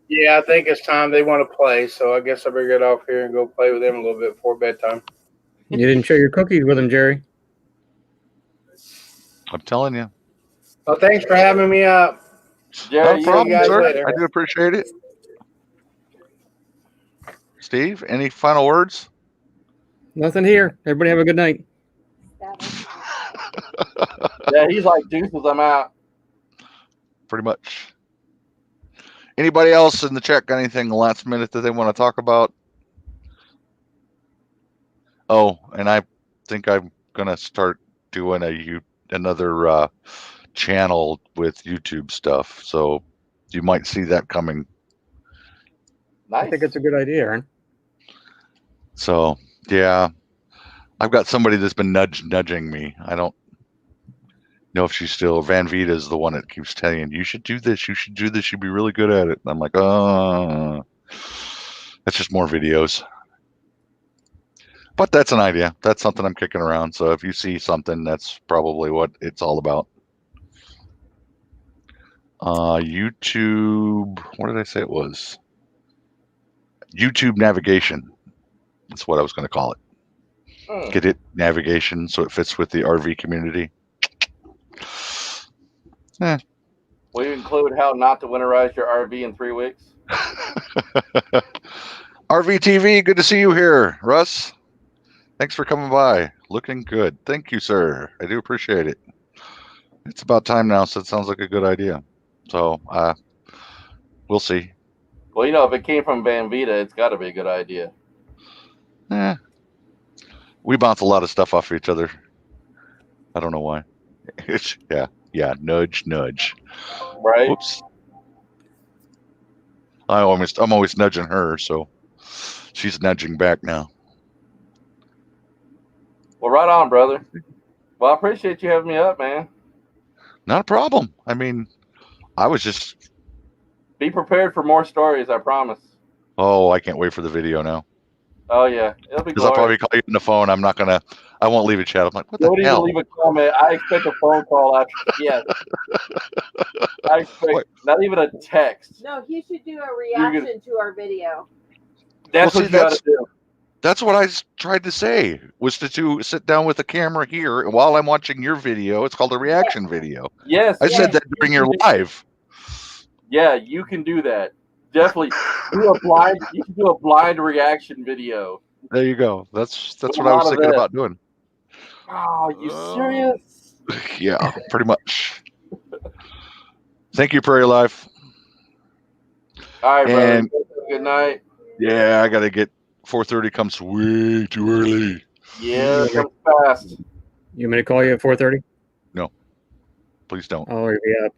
Yeah, I think it's time they want to play, so I guess I better get off here and go play with them a little bit before bedtime. You didn't share your cookies with him, Jerry. I'm telling you. Well, thanks for having me up. Jerry, No problem, guys sir. later. I do appreciate it. Steve, any final words? Nothing here. Everybody have a good night. yeah, he's like deuces. I'm out. Pretty much. Anybody else in the chat got anything last minute that they want to talk about? Oh, and I think I'm gonna start doing another channel with YouTube stuff. So you might see that coming. Nice. I think it's a good idea, Aaron. So yeah, I've got somebody that's been nudging me. I don't know if she's still. Van Vita is the one that keeps telling you should do this, you should do this, you'd be really good at it. And I'm like, that's just more videos. But that's an idea. That's something I'm kicking around. So if you see something, that's probably what it's all about. YouTube. What did I say it was? YouTube navigation. That's what I was going to call it. Get it navigation so it fits with the RV community. Will you include how not to winterize your RV in 3 weeks? RV TV, good to see you here, Russ. Thanks for coming by. Looking good. Thank you, sir. I do appreciate it. It's about time now, so it sounds like a good idea. So we'll see. Well, if it came from Van Vita, it's got to be a good idea. We bounce a lot of stuff off each other. I don't know why. Yeah. Nudge. Right? Whoops. I'm always nudging her, so she's nudging back now. Well, right on, brother. Well, I appreciate you having me up, man. Not a problem. I mean, I was just... Be prepared for more stories, I promise. Oh, I can't wait for the video now. Oh yeah, it'll be Because I'll probably glorious. call you on the phone. I won't leave a chat. I'm like, what the Don't even hell? leave a comment. I expect a phone call after. Yes, I expect What? not even a text. No, he should do a You're gonna- reaction to our video. That's Well, what see, you got to do. That's what I tried to say, was to sit down with the camera here and while I'm watching your video. It's called a reaction video. Yes, I said yes. that during your live. Yeah, you can do that. Definitely do a blind. You can do a blind reaction video. There you go. That's With what a I was lot of thinking this. about doing. Oh, you serious? Yeah, pretty much. Thank you, Prairie Life. All right, brother. And Good night. yeah, I gotta get 4:30 comes way too early. Yeah, it comes fast. You want me to call you at 4:30? Please don't. I'll be up.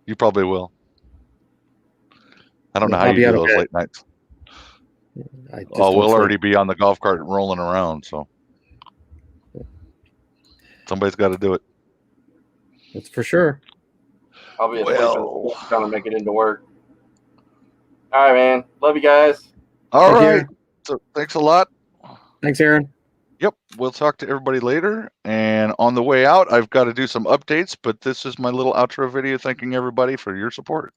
You probably will. I don't know how I'll you be do out of those bed. late nights. I just Oh, don't we'll sleep. already be on the golf cart and rolling around, so somebody's got to do it. That's for sure. I'll be asleep Well, trying to make it into work. All right, man. Love you guys. all Thank you. right. So thanks a lot. Thanks, Aaron. Yep, we'll talk to everybody later. And on the way out, I've got to do some updates, but this is my little outro video thanking everybody for your support.